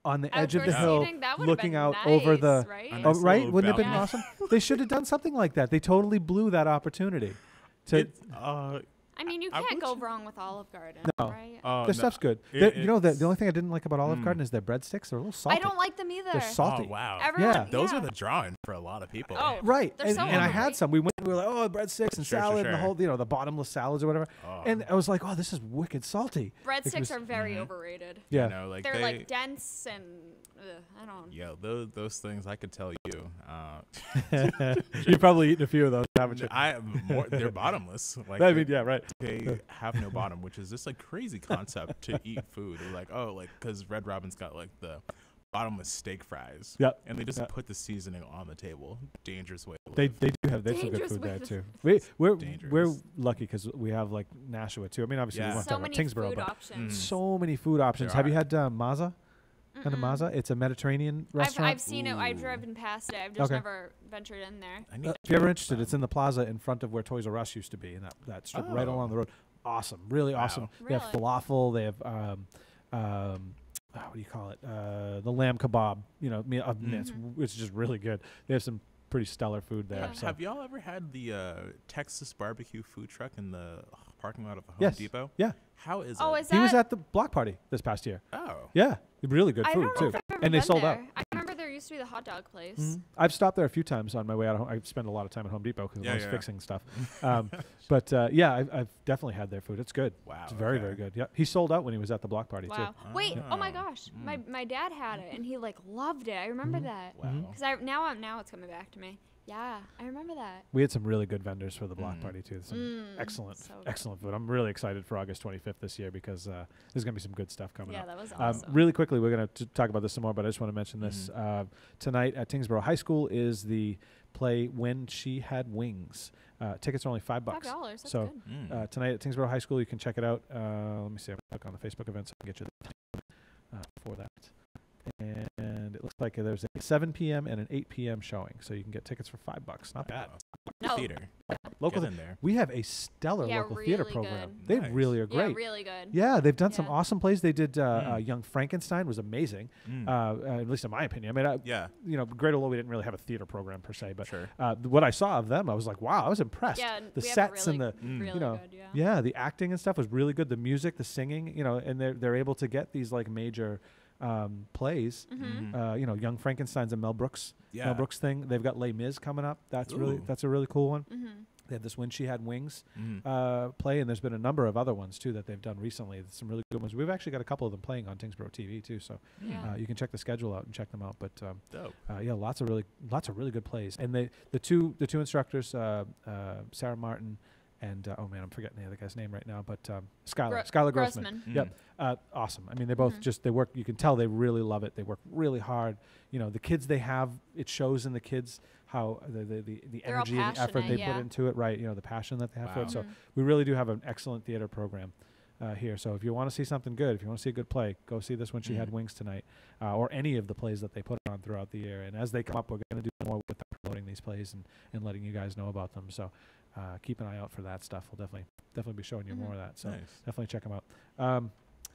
on the edge of the hill, looking out over the. Right? Oh, right? Wouldn't it have been Yeah. awesome? They should have done something like that. They totally blew that opportunity. To I mean, you can't go wrong with Olive Garden, No. right? Their stuff's good. You know, the only thing I didn't like about Olive Garden is their breadsticks. They're a little salty. I don't like them either. They're salty. Oh wow! Everyone, Those are the drawing for a lot of people. Oh, Right, they're and, so and I had overrated. some. We were like, oh, breadsticks and salad and the whole, the bottomless salads or whatever. And I was like, oh, this is wicked salty. Breadsticks are very overrated. Yeah, You know, like They're like dense and I don't. Yeah, those things I could tell you. You've probably eaten a few of those, haven't you? They're bottomless. Like I mean, yeah, right. They have no bottom, which is just like crazy concept to eat food. They're like, oh, like because Red Robin's got like the bottomless steak fries. Yep. And they just put the seasoning on the table. Dangerous way. To They live. do have some good Dangerous food there with- too. We're Dangerous. lucky because we have like Nashua too. I mean, obviously we Yeah. want to So talk about many Tyngsborough, food but options. so many food options. There Have you are. had Maza? Kind of Maza? It's a Mediterranean restaurant. I've seen it. I've driven past it. I've just never ventured in there. I need If you're ever interested, it's in the plaza in front of where Toys R Us used to be, in that strip right Oh. along the road. Awesome, really awesome. They have Really? falafel. They have what do you call it? The lamb kebab. You know, it's just really good. They have some pretty stellar food there. Yeah. So. Have y'all ever had the Texas barbecue food truck in the parking lot of Home Yes. Depot? Yeah. How is Oh, it? is He was that- at the block party this past year. Oh. Yeah, really good I food don't know too, if I've ever and they been sold there. out. I remember there used to be the hot dog place. I've stopped there a few times on my way out of home. I spend a lot of time at Home Depot because Yeah, I was yeah. fixing stuff. But I've definitely had their food. It's good. Wow, It's very, okay. very good. Yeah, he sold out when he was at the block party Wow. too. Wait. Oh my Oh. gosh. My dad had it and he like loved it. I remember that. Wow. Because now it's coming back to me. Yeah, I remember that. We had some really good vendors for the block party too. Some excellent, so good. excellent food. I'm really excited for August 25th this year because there's going to be some good stuff coming Yeah, up. that was awesome. Really quickly, we're going to talk about this some more, but I just want to mention this. Tonight at Tyngsborough High School is the play When She Had Wings. Tickets are only $5. $5. That's So good. tonight at Tyngsborough High School, you can check it out. Let me see. I'm going to click on the Facebook event so I can get you the time for that. And it looks like there's a 7 p.m. and an 8 p.m. showing, so you can get tickets for $5. Not bad. No. Theater. Local Get in there. We have a stellar Yeah, local theater really program. good. They Nice. really are Yeah, great. really good. Yeah, they've done some Yeah. awesome plays. They did Young Frankenstein was amazing, at least in my opinion. I mean, Yeah. Great Olo, we didn't really have a theater program per se, but Sure. what I saw of them, I was like, wow, I was impressed. Yeah, The we have a sets really, and the really know, good. Yeah. the acting and stuff was really good. The music, the singing, and they're able to get these like major plays. Young Frankenstein's a Mel Brooks Yeah. Mel Brooks thing. They've got Les Mis coming up. That's Ooh. a really cool one. They had this When She Had Wings play, and there's been a number of other ones too that they've done recently. Some really good ones. We've actually got a couple of them playing on Tyngsborough TV too, so you can check the schedule out and check them out. But yeah, lots of really good plays. And the two instructors, Sarah Martin and oh man, I'm forgetting the other guy's name right now, but Skylar Grossman. Yep, awesome. I mean, they both they work. You can tell they really love it. They work really hard. You know, the kids they have, it shows in the kids how the energy and the effort they put into it, right? You know, the passion that they have for it. So we really do have an excellent theater program here. So if you want to see something good, if you want to see a good play, go see this When She Had Wings tonight, or any of the plays that they put on throughout the year. And as they come up, we're going to do more with promoting these plays and letting you guys know about them. So keep an eye out for that stuff. We'll definitely be showing you more of that. So definitely check them out.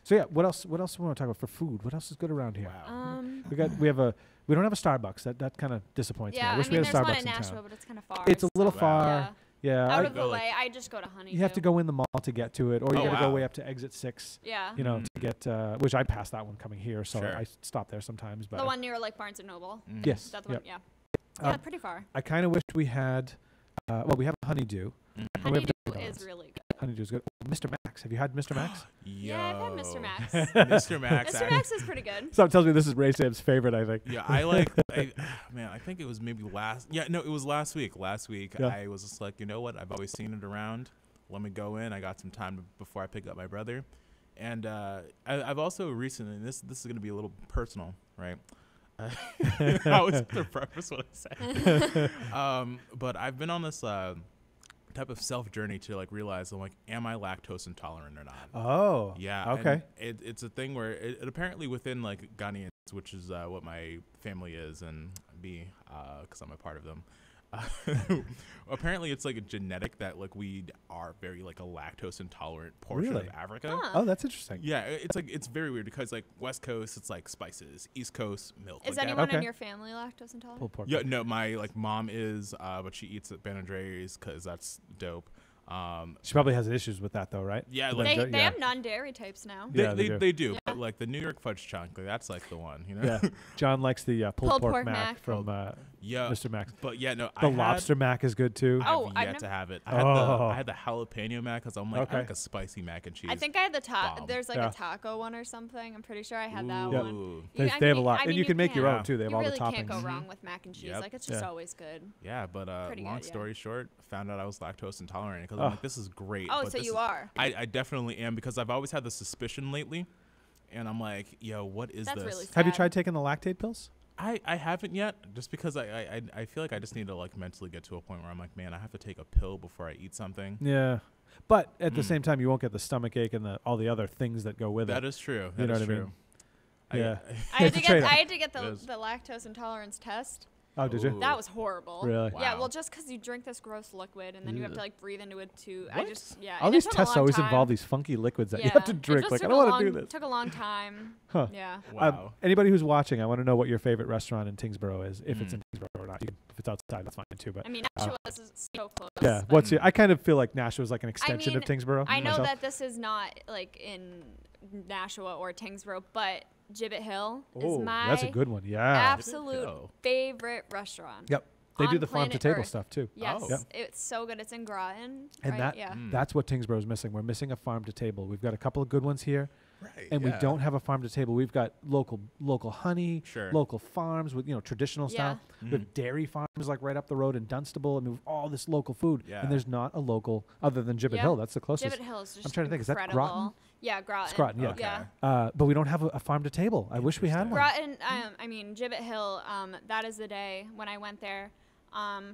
So yeah, what else do we want to talk about for food? What else is good around here? Wow. We don't have a Starbucks. That kind of disappoints me. I wish we had a there's Starbucks one in in Nashville, town. but it's kind of far. It's a little far. Yeah. Out of the way. I just go to Honey. You have to go in the mall to get to it, or you got to go way up to exit 6. Yeah. You know, to get which I passed that one coming here, so I stop there sometimes. But the one near like Barnes and Noble. Yes. That's the one. Yeah. Yeah, pretty far. I kind of wish we had. We have Honeydew. Honeydew is really good. Honeydew is good. Mr. Max. Have you had Mr. Max? Yeah, I've had Mr. Max. Mr. Max. Mr. Max is pretty good. Something tells me this is Ray Sam's favorite, I think. Yeah, I think it was maybe it was last week. Last week, I was just like, you know what? I've always seen it around. Let me go in. I got some time before I pick up my brother. And I've also recently, this is going to be a little personal, right? I always have to preface what I say. But I've been on this type of self journey to like realize I'm like, am I lactose intolerant or not? Oh, yeah. Okay. It's a thing where it apparently within like Ghanaians, which is what my family is, and me, because I'm a part of them. Apparently it's like a genetic that like we are very like a lactose intolerant portion of Africa. Oh, that's interesting. Yeah, it's very weird because like West Coast it's like spices, East Coast milk. Is anyone in your family lactose intolerant? Pulled pork. Yeah, no, my like mom is, but she eats at Ben & Jerry's because that's dope. She probably has issues with that though, right? Yeah, like they have non-dairy types now. They do. But like the New York fudge chunk, like, that's like the one, you know. Yeah, John likes the pulled pork mac from Mr. Max. But yeah, no, the lobster mac is good too. I've yet to have it. I had the jalapeno mac because I'm like I like a spicy mac and cheese. I think I had the there's like a taco one or something. I'm pretty sure I had that one. They have a lot, and you can make your own too. They have all the toppings. You really can't go wrong with mac and cheese. Like it's just always good. Yeah, but long story short, found out I was lactose intolerant because I'm like, this is great. Oh, so you are. I definitely am because I've always had the suspicion lately, and I'm like, yo, what is this? Really sad. Have you tried taking the lactate pills? I haven't yet, just because I feel like I just need to like mentally get to a point where I'm like, man, I have to take a pill before I eat something. Yeah, but at the same time, you won't get the stomach ache and all the other things that go with it. That is true. You know what I mean? Yeah. I had to get the lactose intolerance test. Oh, did you? That was horrible. Really? Wow. Yeah, well, just because you drink this gross liquid and then you have to like breathe into it too. What? All these tests always involve these funky liquids that you have to drink. Like, I don't want to do this. It took a long time. Huh. Yeah. Wow. Anybody who's watching, I want to know what your favorite restaurant in Tyngsborough is. If it's in Tyngsborough or not. If it's outside, that's fine too. But I mean, Nashua is so close. Yeah. I kind of feel like Nashua is like an extension of Tyngsborough. I know that this is not like in Nashua or Tyngsborough, but Gibbet Hill is my that's a good one. Yeah. absolute favorite restaurant. Yp. They do the farm to table stuff too. Yes, it's so good. It's in Groton. And right? That's what Tyngsborough is missing. We're missing a farm to table. We've got a couple of good ones here. Right. And we don't have a farm to table. We've got local honey, local farms with traditional style. We have dairy farms like right up the road in Dunstable. I mean, all this local food. Yeah. And there's not a local other than Gibbet Hill. That's the closest. Gibbet Hill is just I'm trying to think. Incredible. Is that Groton? Yeah, Groton. It's Groton. Yeah. Okay. Yeah. But we don't have a farm to table. I wish we had one. Groton. I mean, Gibbet Hill. That is the day when I went there.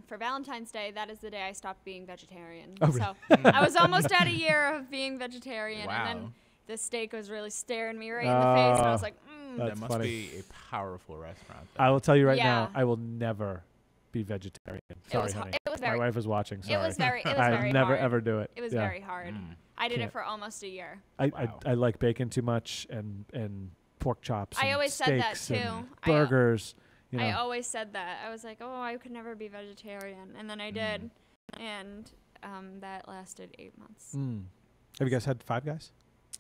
For Valentine's Day, that is the day I stopped being vegetarian. Oh, really? So I was almost at a year of being vegetarian, Wow. and then the steak was really staring me right in the face, and I was like, that must be a powerful restaurant. I will tell you right now, I will never be vegetarian. Sorry, honey. It was very, my wife is watching. Sorry. It was very I'll never hard. ever do it. It was very hard. I did it for almost a year. I like bacon too much and pork chops. I and always said that steaks too. and burgers. I always said that. I was like, oh, I could never be vegetarian. And then I did. And that lasted 8 months. Have you guys had Five Guys?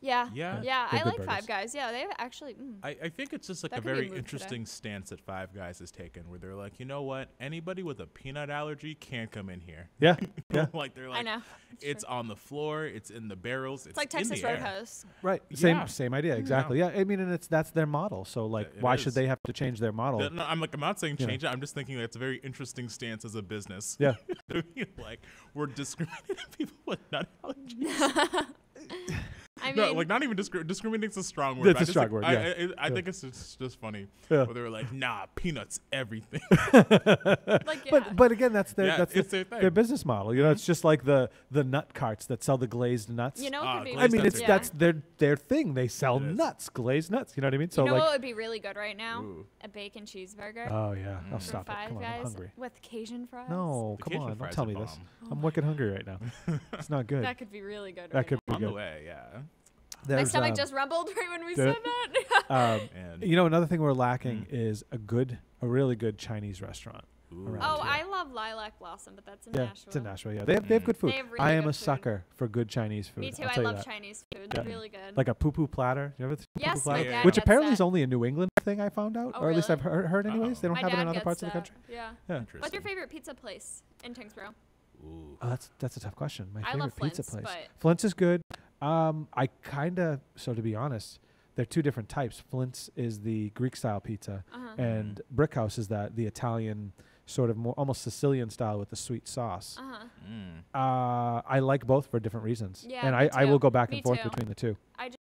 Yeah. Yeah. Yeah. They're I good like burgers. Five Guys. Yeah, they actually. I think it's just like That a could be very moved interesting stance that Five Guys has taken, where they're like, you know what, anybody with a peanut allergy can't come in here. Yeah. Yeah. Like they're I like, know. it's on the floor, it's in the barrels, It's like in Texas the air. Roadhouse. Right. Yeah. Same idea. Exactly. Yeah. I mean, and that's their model. So like, It why is. should they have to change their model? No, I'm not saying You know. change it. I'm just thinking that's a very interesting stance as a business. Yeah. Like we're discriminating people with nut allergies. I mean, No, like not even discriminating is a strong word. It's but a strong word, yeah. I think it's just funny. Yeah. Where they were like, nah, peanuts, everything. like, yeah. But again, that's their Yeah, it's their thing. their business model. You know, it's just like the nut carts that sell the glazed nuts. you know, it could be. I mean, glazed it's nuts that's their thing. They sell It is. nuts, glazed nuts. You know what I mean? So You know like, what would be really good right now? Ooh. A bacon cheeseburger. oh yeah, I'll from stop it. Five Come on, I'm Guys hungry. with Cajun fries. No, The come Cajun on, don't fries tell are me this. bomb. I'm wicked hungry right now. It's not good. That could be really good. That right could now. be On the good. way, yeah. My There's, stomach just rumbled right when we there- said that. And you know, another thing we're lacking is a really good Chinese restaurant. ooh. around Oh, here. I love Lilac Blossom, but that's in Yeah, Nashville. it's in Nashville. Yeah, they have good food. They have really I am good a food. sucker for good Chinese food. Me too. I'll I tell you love that. Chinese food. Yeah. Really good. Like a poo-poo platter. You ever Yes, poo-poo my platter? dad Which gets apparently is that. only a New England thing I found out, Oh, or at least really? I've heard anyways. They don't My have it dad in other gets parts of the that. country. Yeah. Yeah. Interesting. What's your favorite pizza place in Tyngsborough? Ooh. Oh, that's a tough question. My I favorite love pizza Flint's, place. but Flint's is good. I kind of, so to be honest, they're two different types. Flint's is the Greek style pizza, and Brick House is the Italian sort of more almost Sicilian style with the sweet sauce. I like both for different reasons, Yeah, and me I will too. go back Me and forth too. between the two. I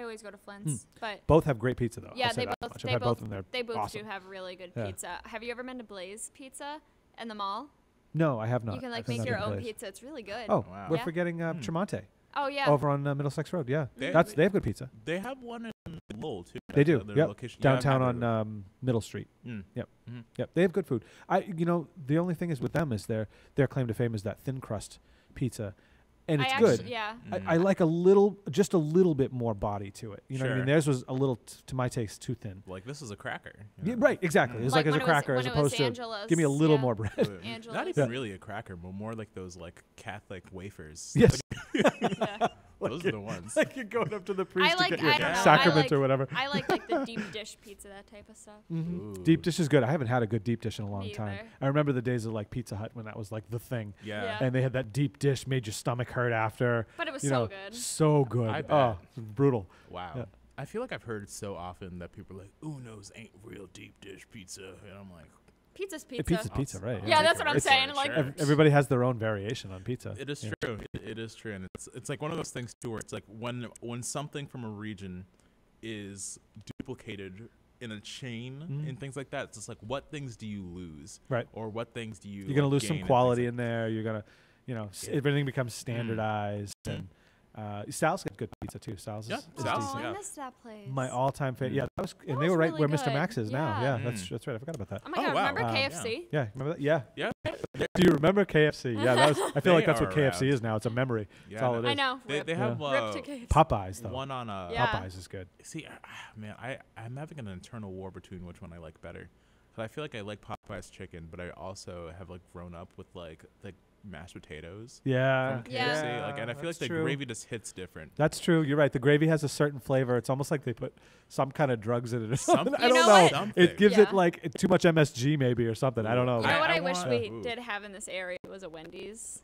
always go to Flint's, but Both have great pizza though. yeah, I'll say they that both much. I've they had both and they're they both awesome. do have really good Yeah. pizza. Have you ever been to Blaze Pizza in the mall? No, I have not. You can like I've make not your been own Blaze. pizza. It's really good. Oh, Wow. we're Yeah. forgetting Tremonte Oh yeah. over on Middlesex Road. Yeah, They- they have good pizza. They have one in Lowell too. They do. Their Yep. location. Yeah, I've Downtown had it. on Middle Street. Mm. Yep. Mhm. Yep. They have good food. The only thing is with them is their claim to fame is that thin crust pizza, and it's good. Yeah. I like just a little bit more body to it. You know what I mean? Sure. Theirs was a little, to my taste, too thin. Like this is a cracker. you Yeah, know? right, exactly. It's like as a when it was- cracker as when it was opposed to Angela's, give me a little yeah. more bread. Not Angela's. even Yeah. really a cracker, but more like those like Catholic wafers. Yes. Yeah. Those are the ones. Like you're going up to the I priest like. to get I your don't know. sacrament I like, or whatever. I like the deep dish pizza, that type of stuff. Ooh. Deep dish is good. I haven't had a good deep dish in a long Me time. either. I remember the days of like Pizza Hut when that was like the thing. Yeah. Yeah. And they had that deep dish, made your stomach hurt after. But it was you so know, good. So good. I bet. Oh, brutal. Wow. Yeah. I feel like I've heard so often that people are like, Uno's ain't real deep dish pizza. And I'm like, Pizza's pizza. Pizza's pizza, right? Yeah, that's what I'm It's- saying. Like, Everybody has their own variation on pizza. it is Yeah. true. It is true. And it's like one of those things too where it's like when something from a region is duplicated in a chain and things like that, it's just like what things do you lose? Right. Or what things do you You're gonna like, lose gain some and quality things in there. You're gonna, everything becomes standardized. And Sal's got good pizza too. Sal's Yeah, is Sal's, oh, decent. yeah. I missed that place. My all-time favorite. Yeah, that was, and That they was were right really where Mr. good. Max is now. Yeah. Yeah, that's right. I forgot about that. Oh my Oh, god! wow. Remember Yeah. KFC? Yeah, remember that? Yeah. Yeah. Do you remember KFC? Yeah, that was. I feel like They that's what are KFC around. is now. It's a memory. Yeah, That's all it I is. know. They Rip. have Rip to KFC. Popeyes though. one on Yeah. Popeyes is good. See, man, I'm having an internal war between which one I like better. 'Cause I feel like I like Popeye's chicken, but I also have like grown up with like mashed potatoes Yeah. from Yeah. KFC. Like, and I feel like that's the true. gravy just hits different. That's true. You're right. The gravy has a certain flavor. It's almost like they put some kind of drugs in it or something. Something. I You don't know know. what? Something. It gives Yeah. it like too much MSG maybe or something. I don't know. You know what I I wish want- we Ooh. did have in this area was a Wendy's.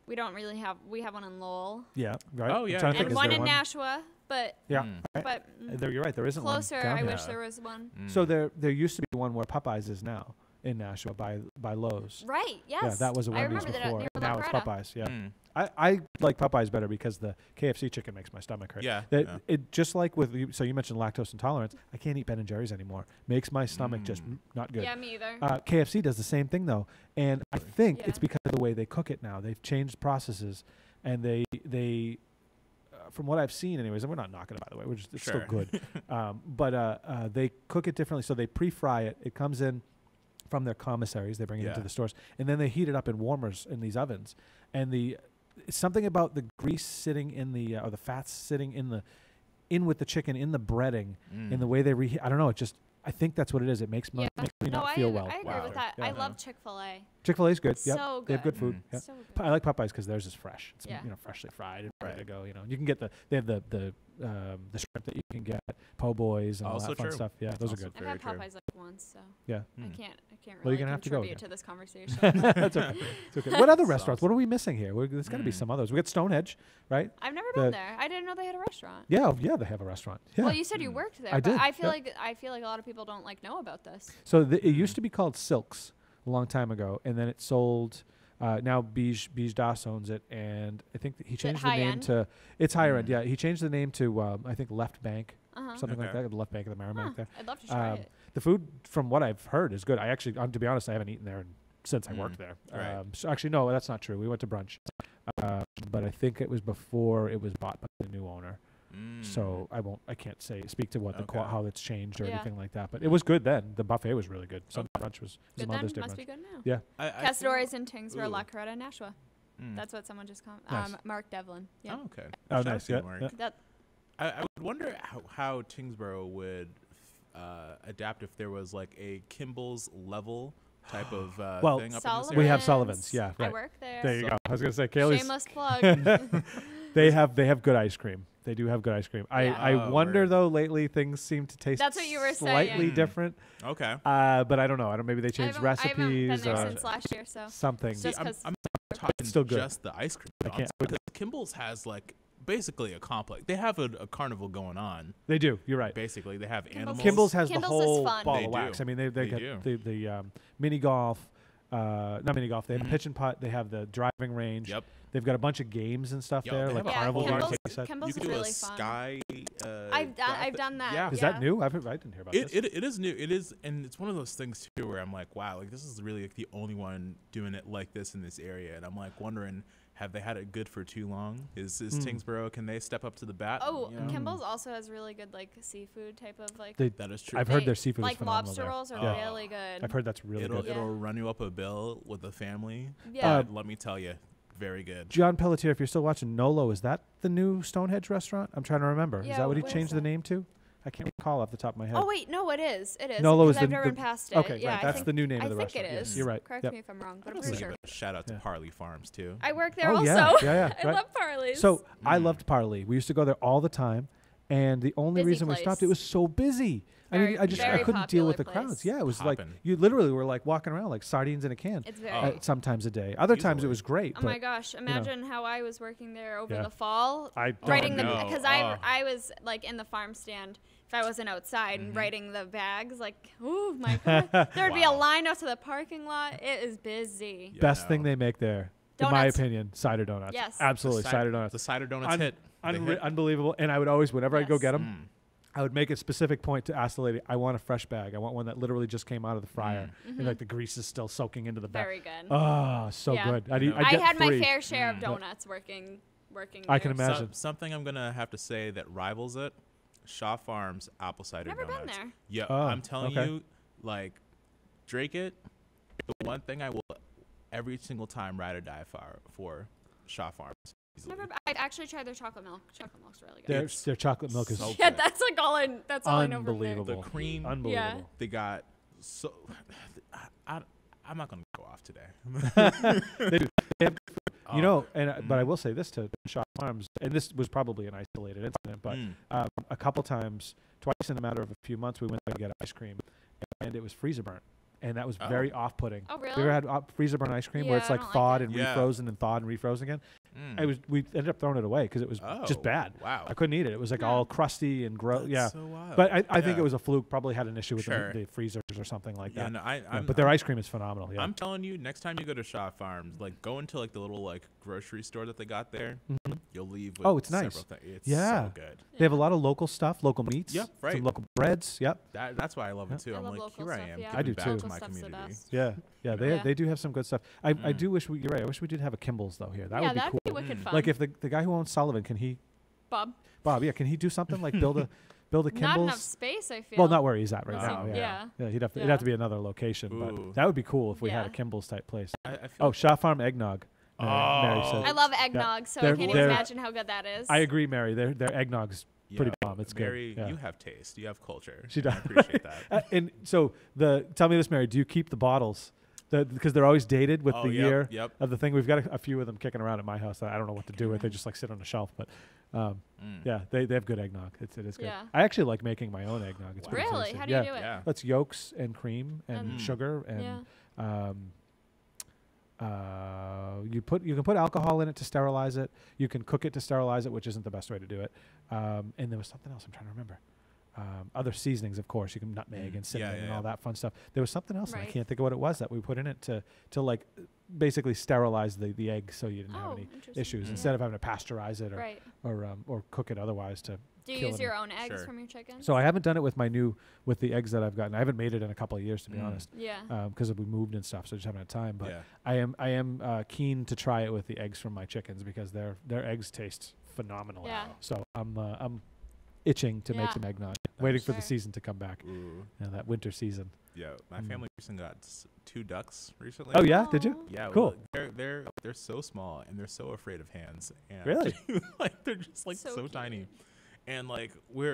We don't really have. We have one in Lowell Yeah. Right. Oh, I'm yeah. trying to think, and is one there in Nashua, but Yeah. Mm. Right. but There, you're right. There isn't closer. one down I here. wish there was one. So there used to be one where Popeyes is now in Nashua by Lowe's. Right. Yes. Yeah, that was a I Wendy's remember that before. near Now it's Alpharetta. Popeyes. Yeah. Mm. I like Popeyes better because the KFC chicken makes my stomach hurt. Yeah, That yeah. It just like with you, so you mentioned lactose intolerance. I can't eat Ben and Jerry's anymore. Makes my stomach just not good. Yeah, me either. KFC does the same thing though, and I think it's Yeah. because of the way they cook it now. They've changed processes, and they from what I've seen, anyways, and we're not knocking it by the way. We're just it's Sure. still good, but they cook it differently. So they pre-fry it. It comes in from their commissaries. They bring it into Yeah. the stores, and then they heat it up in warmers in these ovens. And something about the grease sitting in the or the fats sitting in with the chicken in the breading in the way they reheat. I don't know. I think that's what it is. It makes Yeah. makes me me No, not feel well. I agree Wow. with that. Yeah. I love Chick-fil-A. Chick-fil-A is good. Yep. So They have good good. food. Yep. So good. I like Popeyes because theirs is fresh. It's Yeah. freshly fried and ready to go. You can get they have the shrimp that you can get, po' boys and all Also that fun true. stuff. Yeah, those Also are good. I've Very had true. Popeyes like once, so Yeah. I can't Well, really you're gonna have to go contribute again. to this conversation. That's okay. It's okay. What other That's restaurants? What are we missing here? There's got to be Mm. some others. We got Stonehenge, right? I've never The- been there. I didn't know they had a restaurant. Yeah, they have a restaurant. Yeah. Well, you said you Mm. worked there. I but did, I feel yeah. like a lot of people don't know about this. So it used to be called Silks a long time ago, and then it sold. Now Bij Das owns it, and I think that he changed the high name end? to. It's higher end. Mm. Yeah, he changed the name to I think Left Bank, Uh-huh. something like Okay. that. The Left Bank of the Merrimack there. I'd love to try Um, it. The food, from what I've heard, is good. I actually, to be honest, I haven't eaten there since I Mm. worked there. Right. So actually, no, that's not true. We went to brunch, but I think it was before it was bought by the new owner. Mm. So I can't speak to what Okay. how it's changed or Yeah. anything like that. But it was good then. The buffet was really good. Sunday brunch was Good some others then. did Must be brunch. good now. Yeah. I feel- Castores in Tyngsborough, Ooh. La Coretta, Nashua. Mm. That's what someone just called. Nice. Mark Devlin. Yeah. Oh, okay. Oh, Shout out nice. to Yeah, Mark. yeah. That I would wonder how Tyngsborough would adapt if there was like a Kimball's level type of Well, thing up Sullivan's. in this We area. have Sullivan's, yeah, I right. work there. There you So- go. I was gonna say Kaylee's. Shameless plug. They have good ice cream. They do have good ice cream. Yeah. I Oh, wonder word. though. Lately, things seem to taste That's what you were slightly saying. different. Okay. But I don't know. Maybe they I changed haven't been recipes there or since last year, so something. It's just I'm 'cause- talking still good. just the ice cream. I though. can't- Because Kimball's has like basically a complex. They have a carnival going on. They do. You're right. Basically, they have animals. Kimball's has Kimball's the is whole fun. ball They of wax. do. I mean, they They got do. the mini golf. Not mini golf. They have Mhm. the pitch and putt. They have the driving range. Yep. They've got a bunch of games and stuff Yo, there, they like have a carnival whole games. bunch Like Kimball's, you said. Kimball's You is can do really a fun. sky. I've done that. Yeah. Is yeah. that new? I didn't hear about this. It is new. It is, and it's one of those things too where I'm like, wow, like this is really like the only one doing it like this in this area, and I'm like wondering, have they had it good for too long? Is Tyngsborough? Can they step up to the bat? Oh, You know? Kimball's also has really good seafood type of That is true. I've heard their seafood is like phenomenal lobster there. rolls are Yeah. really good. I've heard that's really it'll good. Yeah. run you up a bill with a family. Yeah. But let me tell you, very good. John Pelletier, if you're still watching, Nolo, is that the new Stonehenge restaurant? I'm trying to remember. Is Yeah, that what he what is changed the that? name to? I can't recall off the top of my head. Oh wait, no, it is. It is. Nolo is because I've the- never the- been past it. Okay, yeah, right. I That's think, the new name I of the think restaurant. it Yes, is. you're right. Correct Yep. me if I'm wrong, but I'd I'm also pretty give sure. a shout out to Yeah. Parley Farms too. I work there Oh, also. yeah. I Right. love Parley's. So I Mm. loved Parley. We used to go there all the time, and the only Busy reason we stopped, it place. was so busy. I mean, Very- I very couldn't deal with the popular crowds. place. Yeah, it was like Poppin'. you literally were like walking around like sardines in a can. it's very. Oh. Sometimes a day. Other times it Easily. was great. Oh but my gosh! Imagine how I was working there over Yeah. the fall, I don't writing the know. because I was like in the farm stand. If I wasn't outside and writing the bags, like, oh my god, there'd be a Wow. line out to the parking lot. It is busy. Yeah, Best no. thing they make there, in my Donuts. opinion, cider donuts. Yes. Absolutely, The cider donuts. The cider donuts Un- hit. They hit. Unbelievable. And I would always, whenever I'd go Yes. get them, Mm. I would make a specific point to ask the lady, I want a fresh bag. I want one that literally just came out of the fryer. And like the grease is still soaking into the bag. Very good. Oh, so Yeah. good. You know. I'd I get had my 3. fair share of Mm. donuts working. I can there. imagine. Something I'm gonna have to say that rivals it. Shaw Farms apple cider Never been donuts. there. Yeah, Oh, I'm telling okay. you, like, Drake it. The one thing I will every single time ride or die for Shaw Farms. Easily. I actually tried their chocolate milk. Chocolate milk's really good. Their chocolate milk is so Yeah, good. that's like all I know from there. Unbelievable. The cream. Unbelievable. They got so. I'm not gonna go off today. They do. They have- Oh, you know, and but I mm. will say this to Shaw Farms, and this was probably an isolated incident, but Mm. a couple times, twice in a matter of a few months, we went to get ice cream, and it was freezer burnt, and that was Oh. very off-putting. Oh, Have you really? ever had freezer burnt ice cream where Yeah, it's I like don't like thawed it. and Yeah. refrozen and thawed and refrozen again? Mm. We ended up throwing it away because it was just Oh, bad. Wow. I couldn't eat it. It was like Yeah. all crusty and gross. That's Yeah. so wild. But I think Yeah. it was a fluke. Probably had an issue with Sure. the freezers or something like Yeah, that. no, Yeah, but their ice cream is phenomenal. Yeah. I'm telling you, next time you go to Shaw Farms, like go into like the little like grocery store that they got there. Mhm. You'll leave. With Oh, it's several nice. It's Yeah. so good. They have a lot of local stuff, local meats, Yep, right. some local breads. Yep. That's why I love it too. I I'm love like, local here I stuff, am. yeah. I do giving back too. to Local my stuff's the community. best. Yeah. Yeah. They Yeah. they do have some good stuff. I Mm. do wish you're right. I wish we did have a Kimball's though here. That yeah, would be that'd cool. be wicked Mm. fun. Like if the guy who owns Sullivan, can he Bob, Bob? Yeah, can he do something like build a not enough Kimball's? space. I feel. Well, not where he's at right No. now. Yeah. Yeah. Yeah, it'd Yeah. have to be another location, Ooh. but that would be cool if we had a Yeah. Kimball's type place. I feel Oh, Shaw Farm eggnog. Mary Oh. said. I love eggnog, so I They're- can't even they're- imagine how good that is. I agree, Mary. Their eggnog's pretty bomb. It's Mary, good. Yeah. you have taste. You have culture. She does. I appreciate that. And so tell me this, Mary, do you keep the bottles? Because they're always dated with the year of the thing. We've got a few of them kicking around at my house that I don't know what to do with. They just like sit on a shelf. But yeah, they have good eggnog. It is good. Yeah. I actually like making my own eggnog. It's pretty Really? tasty. How do you do it? Yeah. That's yolks and cream and sugar and you can put alcohol in it to sterilize it. You can cook it to sterilize it, which isn't the best way to do it. And there was something else I'm trying to remember. Other seasonings, of course. You can nutmeg and cinnamon and all that fun stuff. There was something else, and I can't think of what it was that we put in it to like basically sterilize the egg so you didn't have any issues instead of having to pasteurize it or cook it otherwise to. Do you use your own eggs from your chickens? So I haven't done it with with the eggs that I've gotten. I haven't made it in a couple of years, to be honest. Yeah. Because we moved and stuff, so I just haven't had time. But I am keen to try it with the eggs from my chickens because their eggs taste phenomenal. Yeah. So I'm itching to make some eggnog, waiting for the season to come back. That winter season. Yeah, my family recently got 2 ducks recently. Oh yeah, did you? Yeah, cool. Well, they're so small and they're so afraid of hands. And really? Like they're just like so cute. tiny. And like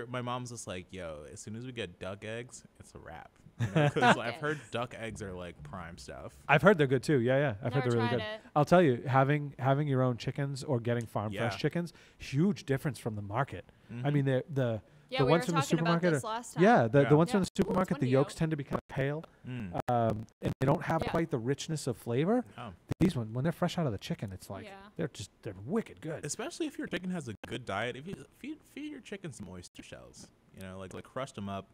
my mom's just like, yo, as soon as we get duck eggs, it's a wrap. Because I've heard duck eggs are like prime stuff. I've heard they're good too. Yeah. I've heard they're really good. It. I'll tell you, having your own chickens or getting farm fresh chickens, huge difference from the market. I mean, the ones from the supermarket the ones from the supermarket, the yolks tend to be kind of pale, and they don't have quite the richness of flavor. These ones, when they're fresh out of the chicken, it's like they're wicked good. Especially if your chicken has a good diet. If you feed your chicken some oyster shells, like crush them up,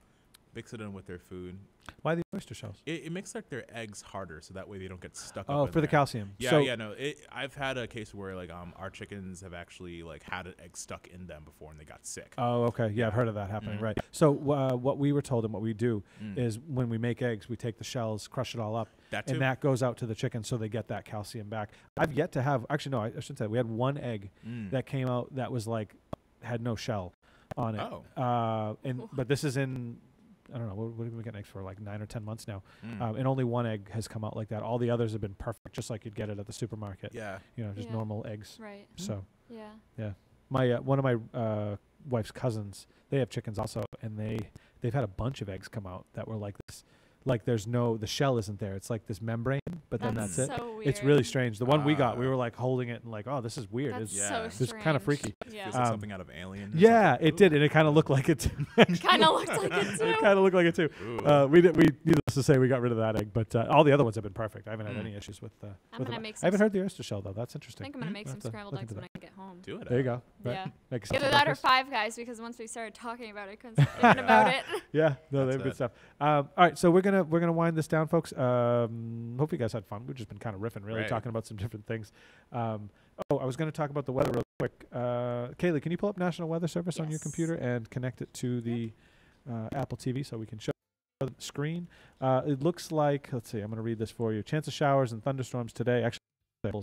mix it in with their food. Why the oyster shells? It makes like their eggs harder, so that way they don't get stuck up. Oh, for the calcium. Yeah, I've had a case where like our chickens have actually like had an egg stuck in them before and they got sick. Oh, okay. Yeah, I've heard of that happening. Right. So what we were told and what we do is when we make eggs, we take the shells, crush it all up, and that goes out to the chicken so they get that calcium back. I've yet to have. Actually, no, I shouldn't say. We had one egg that came out that was like had no shell on it. Oh. But this is in. I don't know, what have we getting eggs for, like 9 or 10 months now? And only one egg has come out like that. All the others have been perfect, just like you'd get it at the supermarket. Yeah. Just normal eggs. Right. So. Yeah. My one of my wife's cousins, they have chickens also, and they've had a bunch of eggs come out that were like this. Like the shell isn't there. It's like this membrane, but then that's it. So weird. It's really strange. The one we got, we were like holding it and like, oh, this is weird. That's so strange. It's kind of freaky. Yeah. Feels like something out of Alien. Yeah, it did, and it kind of looked like it. Kind of looked like it too. It kind of looked like it too. We needless to say, we got rid of that egg, but all the other ones have been perfect. I haven't had any issues with. I'm gonna make I haven't heard the oyster shell though. That's interesting. I think I'm gonna make some scrambled eggs when I get home. Do it. There you go. Right. Yeah. Either that or Five Guys, because once we started talking about it, I couldn't stop thinking about it. Yeah, no, they have good stuff. All right, so we're gonna wind this down, folks. Hope you guys had fun. We've just been kind of riffing, really, talking about some different things. I was going to talk about the weather real quick. Kaylee, can you pull up National Weather Service on your computer and connect it to the Apple TV so we can show the screen? It looks like, let's see, I'm going to read this for you. Chance of showers and thunderstorms today. Actually,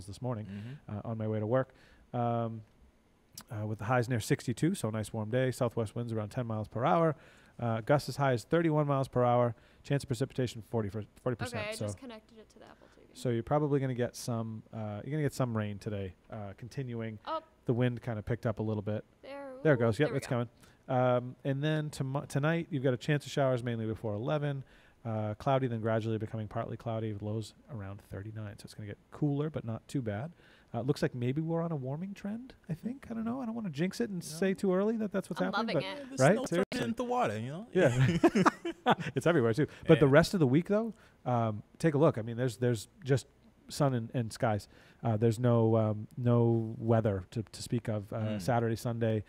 this morning on my way to work. With the highs near 62, so a nice warm day. Southwest winds around 10 miles per hour. Gusts as high as 31 miles per hour. Chance of precipitation 40%. Okay, I so just connected it to the Apple TV. So you're probably going to get some. You're going to get some rain today. Continuing. Oh. The wind kind of picked up a little bit. There it goes. Yep, it's coming. And then tonight you've got a chance of showers mainly before 11. Cloudy, then gradually becoming partly cloudy with lows around 39. So it's going to get cooler, but not too bad. Looks like maybe we're on a warming trend, I think. I don't know. I don't want to jinx it and say too early that's what's happening. Loving it. Right? In the water, Yeah. It's everywhere, too. But the rest of the week, though, take a look. I mean, there's just sun and skies. There's no weather to speak of. Saturday, Sunday,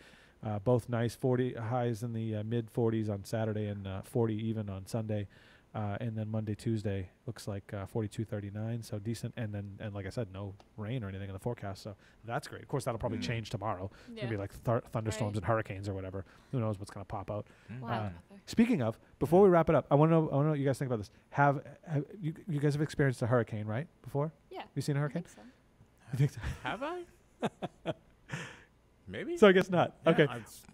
both nice 40 highs in the mid-40s on Saturday and 40 even on Sunday. And then Monday, Tuesday looks like 42, 39, so decent. And like I said, no rain or anything in the forecast, so that's great. Of course, that'll probably change tomorrow. It's gonna be like thunderstorms and hurricanes or whatever. Who knows what's gonna pop out? Speaking of, before we wrap it up, I want to know what you guys think about this. Have you guys have experienced a hurricane, right? Before? Yeah. You seen a hurricane? I think so. Have I? Maybe. So I guess not. Yeah, okay.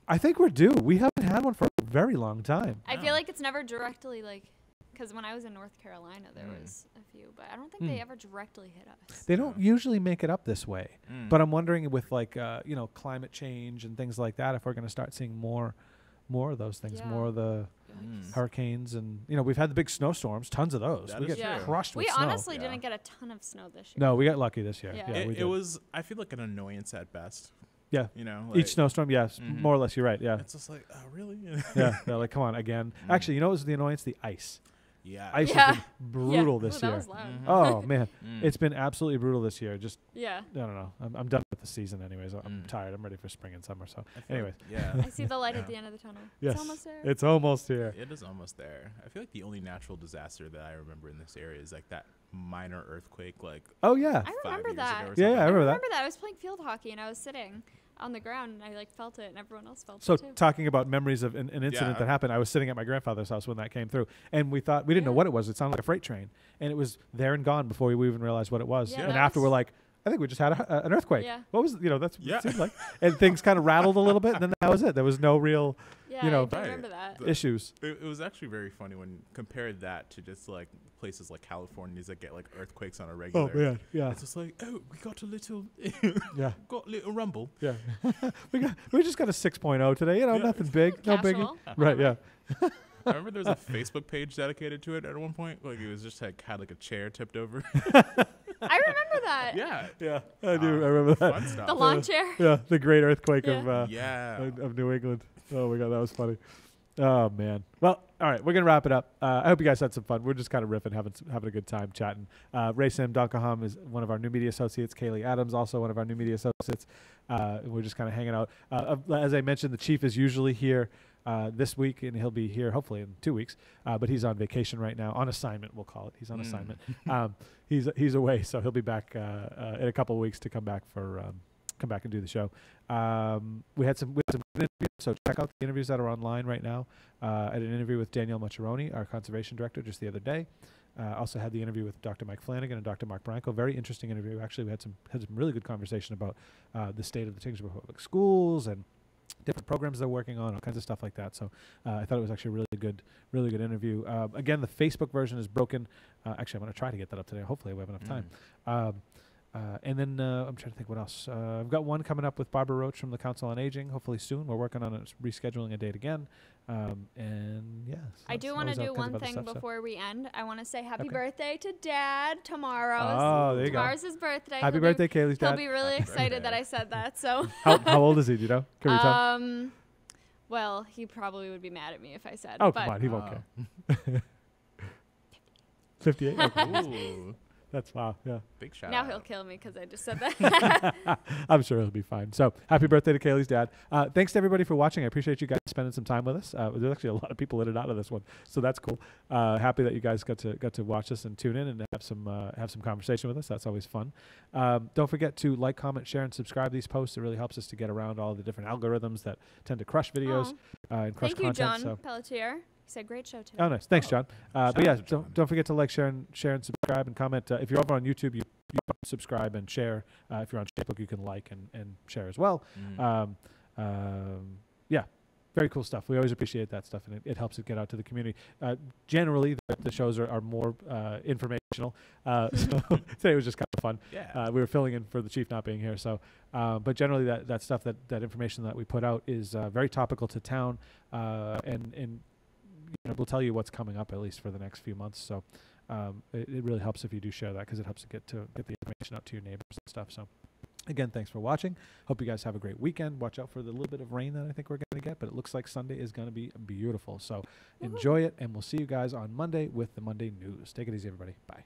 I think we're due. We haven't had one for a very long time. I feel like it's never directly like Because when I was in North Carolina, there was a few, but I don't think they ever directly hit us. They don't usually make it up this way, but I'm wondering with like climate change and things like that, if we're going to start seeing more of those things, more of the hurricanes, and we've had the big snowstorms, tons of those. That We is get true. crushed with We snow. honestly didn't get a ton of snow this year. No, we got lucky this year. Yeah. Yeah, we It did. was, I feel like, an annoyance at best. Yeah. Like, Each snowstorm, yes, more or less. You're right. Yeah. it's just like, oh, really? Yeah. Like, come on, again. Actually, what was the annoyance? The ice. Yeah. Ice has been brutal this that year. was loud. Oh man, it's been absolutely brutal this year. Just Yeah. I don't know. I'm done with the season anyways. I'm tired. I'm ready for spring and summer. So, anyways, Yeah. I see the light at the end of the tunnel. yes, It's almost there. It's almost here. It is almost there. I feel like the only natural disaster that I remember in this area is like that minor earthquake, like Oh yeah. I 5 remember years that. ago or Yeah, something. I remember that. I was playing field hockey and I was sitting on the ground and I like felt it and everyone else felt So it too. talking about memories of an incident Yeah. that happened, I was sitting at my grandfather's house when that came through, and we didn't know what it was. It sounded like a freight train, and it was there and gone before we even realized what it was. Yeah, And that after was- we're like, I think we just had an earthquake. Yeah. What was that's what Yeah. it seemed like, and things kind of rattled a little bit, and then that was it. There was no real Yeah, you know, I do Right. remember that. issues. It was actually very funny when compared that to just like places like California that get like earthquakes on a regular. Oh man, yeah, It's just like, oh, we got a little, yeah, got a little rumble. yeah. we just got a 6.0 today. Nothing big, no biggie. Casual. Right, yeah. I remember there was a Facebook page dedicated to it at one point. Like it was just like had like a chair tipped over. I remember that. Yeah. Yeah, I do. I remember that. Fun stuff. The lawn chair. Yeah, the great earthquake Yeah. of Yeah. of New England. Oh my God, that was funny. Oh man. Well, all right, we're gonna wrap it up. I hope you guys had some fun. We're just kind of riffing, having a good time chatting. Raysim Dunkaham is one of our new media associates. Kaylee Adams also one of our new media associates. And we're just kind of hanging out. As I mentioned, the chief is usually here this week, and he'll be here hopefully in 2 weeks. But he's on vacation right now, on assignment. We'll call it. He's on assignment. He's away, so he'll be back in a couple of weeks to come back and do the show. We had some good interviews, so check out the interviews that are online right now. I had an interview with Danielle Maccheroni, our conservation director, just the other day. Also had the interview with Dr. Mike Flanagan and Dr. Mark Branco. Very interesting interview. Actually, we had some really good conversation about the state of the Tyngsborough public schools and different programs they're working on, all kinds of stuff like that. So I thought it was actually a really good interview. Again, the Facebook version is broken. Actually, I'm going to try to get that up today. Hopefully, we have enough time. And then I'm trying to think what else. I've got one coming up with Barbara Roach from the Council on Aging, hopefully soon. We're working on rescheduling a date again. And yeah. So I do that's want to always do all kinds of one other thing stuff, so. before we end. I want to say happy Okay. birthday to Dad tomorrow. Oh, there you go. Tomorrow's his birthday. Happy He'll birthday, Be, Kaylee's he'll dad. be really Happy excited that birthday. I said that. So. How old is he? Do you know? Can we tell? Well, he probably would be mad at me if I said. Oh, but come on. He won't care. 58? Okay. Ooh, That's wow. Yeah. big shout Now out. he'll kill me because I just said that. I'm sure he'll be fine. So happy birthday to Kaylee's dad. Thanks to everybody for watching. I appreciate you guys spending some time with us. There's actually a lot of people in and out of this one, so that's cool. Happy that you guys got to watch us and tune in and have some conversation with us. That's always fun. Don't forget to like, comment, share, and subscribe these posts. It really helps us to get around all the different algorithms that tend to crush videos and crush Thank you, content. John So. Pelletier. He said great show today. Oh, nice. Thanks, John. Shout But yeah, out to John. don't forget to like, share, and subscribe and comment. If you're over on YouTube, you subscribe and share. If you're on Facebook, you can like and share as well. Yeah, very cool stuff. We always appreciate that stuff, and it helps it get out to the community. Generally, the shows are more informational. So today was just kind of fun. Yeah. We were filling in for the chief not being here. So, but generally that stuff, that information that we put out is very topical to town, and we'll tell you what's coming up at least for the next few months. So it really helps if you do share that, because it helps to get the information out to your neighbors and stuff. So again, thanks for watching. Hope you guys have a great weekend. Watch out for the little bit of rain that I think we're going to get, but it looks like Sunday is going to be beautiful. So enjoy it, and we'll see you guys on Monday with the Monday news. Take it easy, everybody. Bye.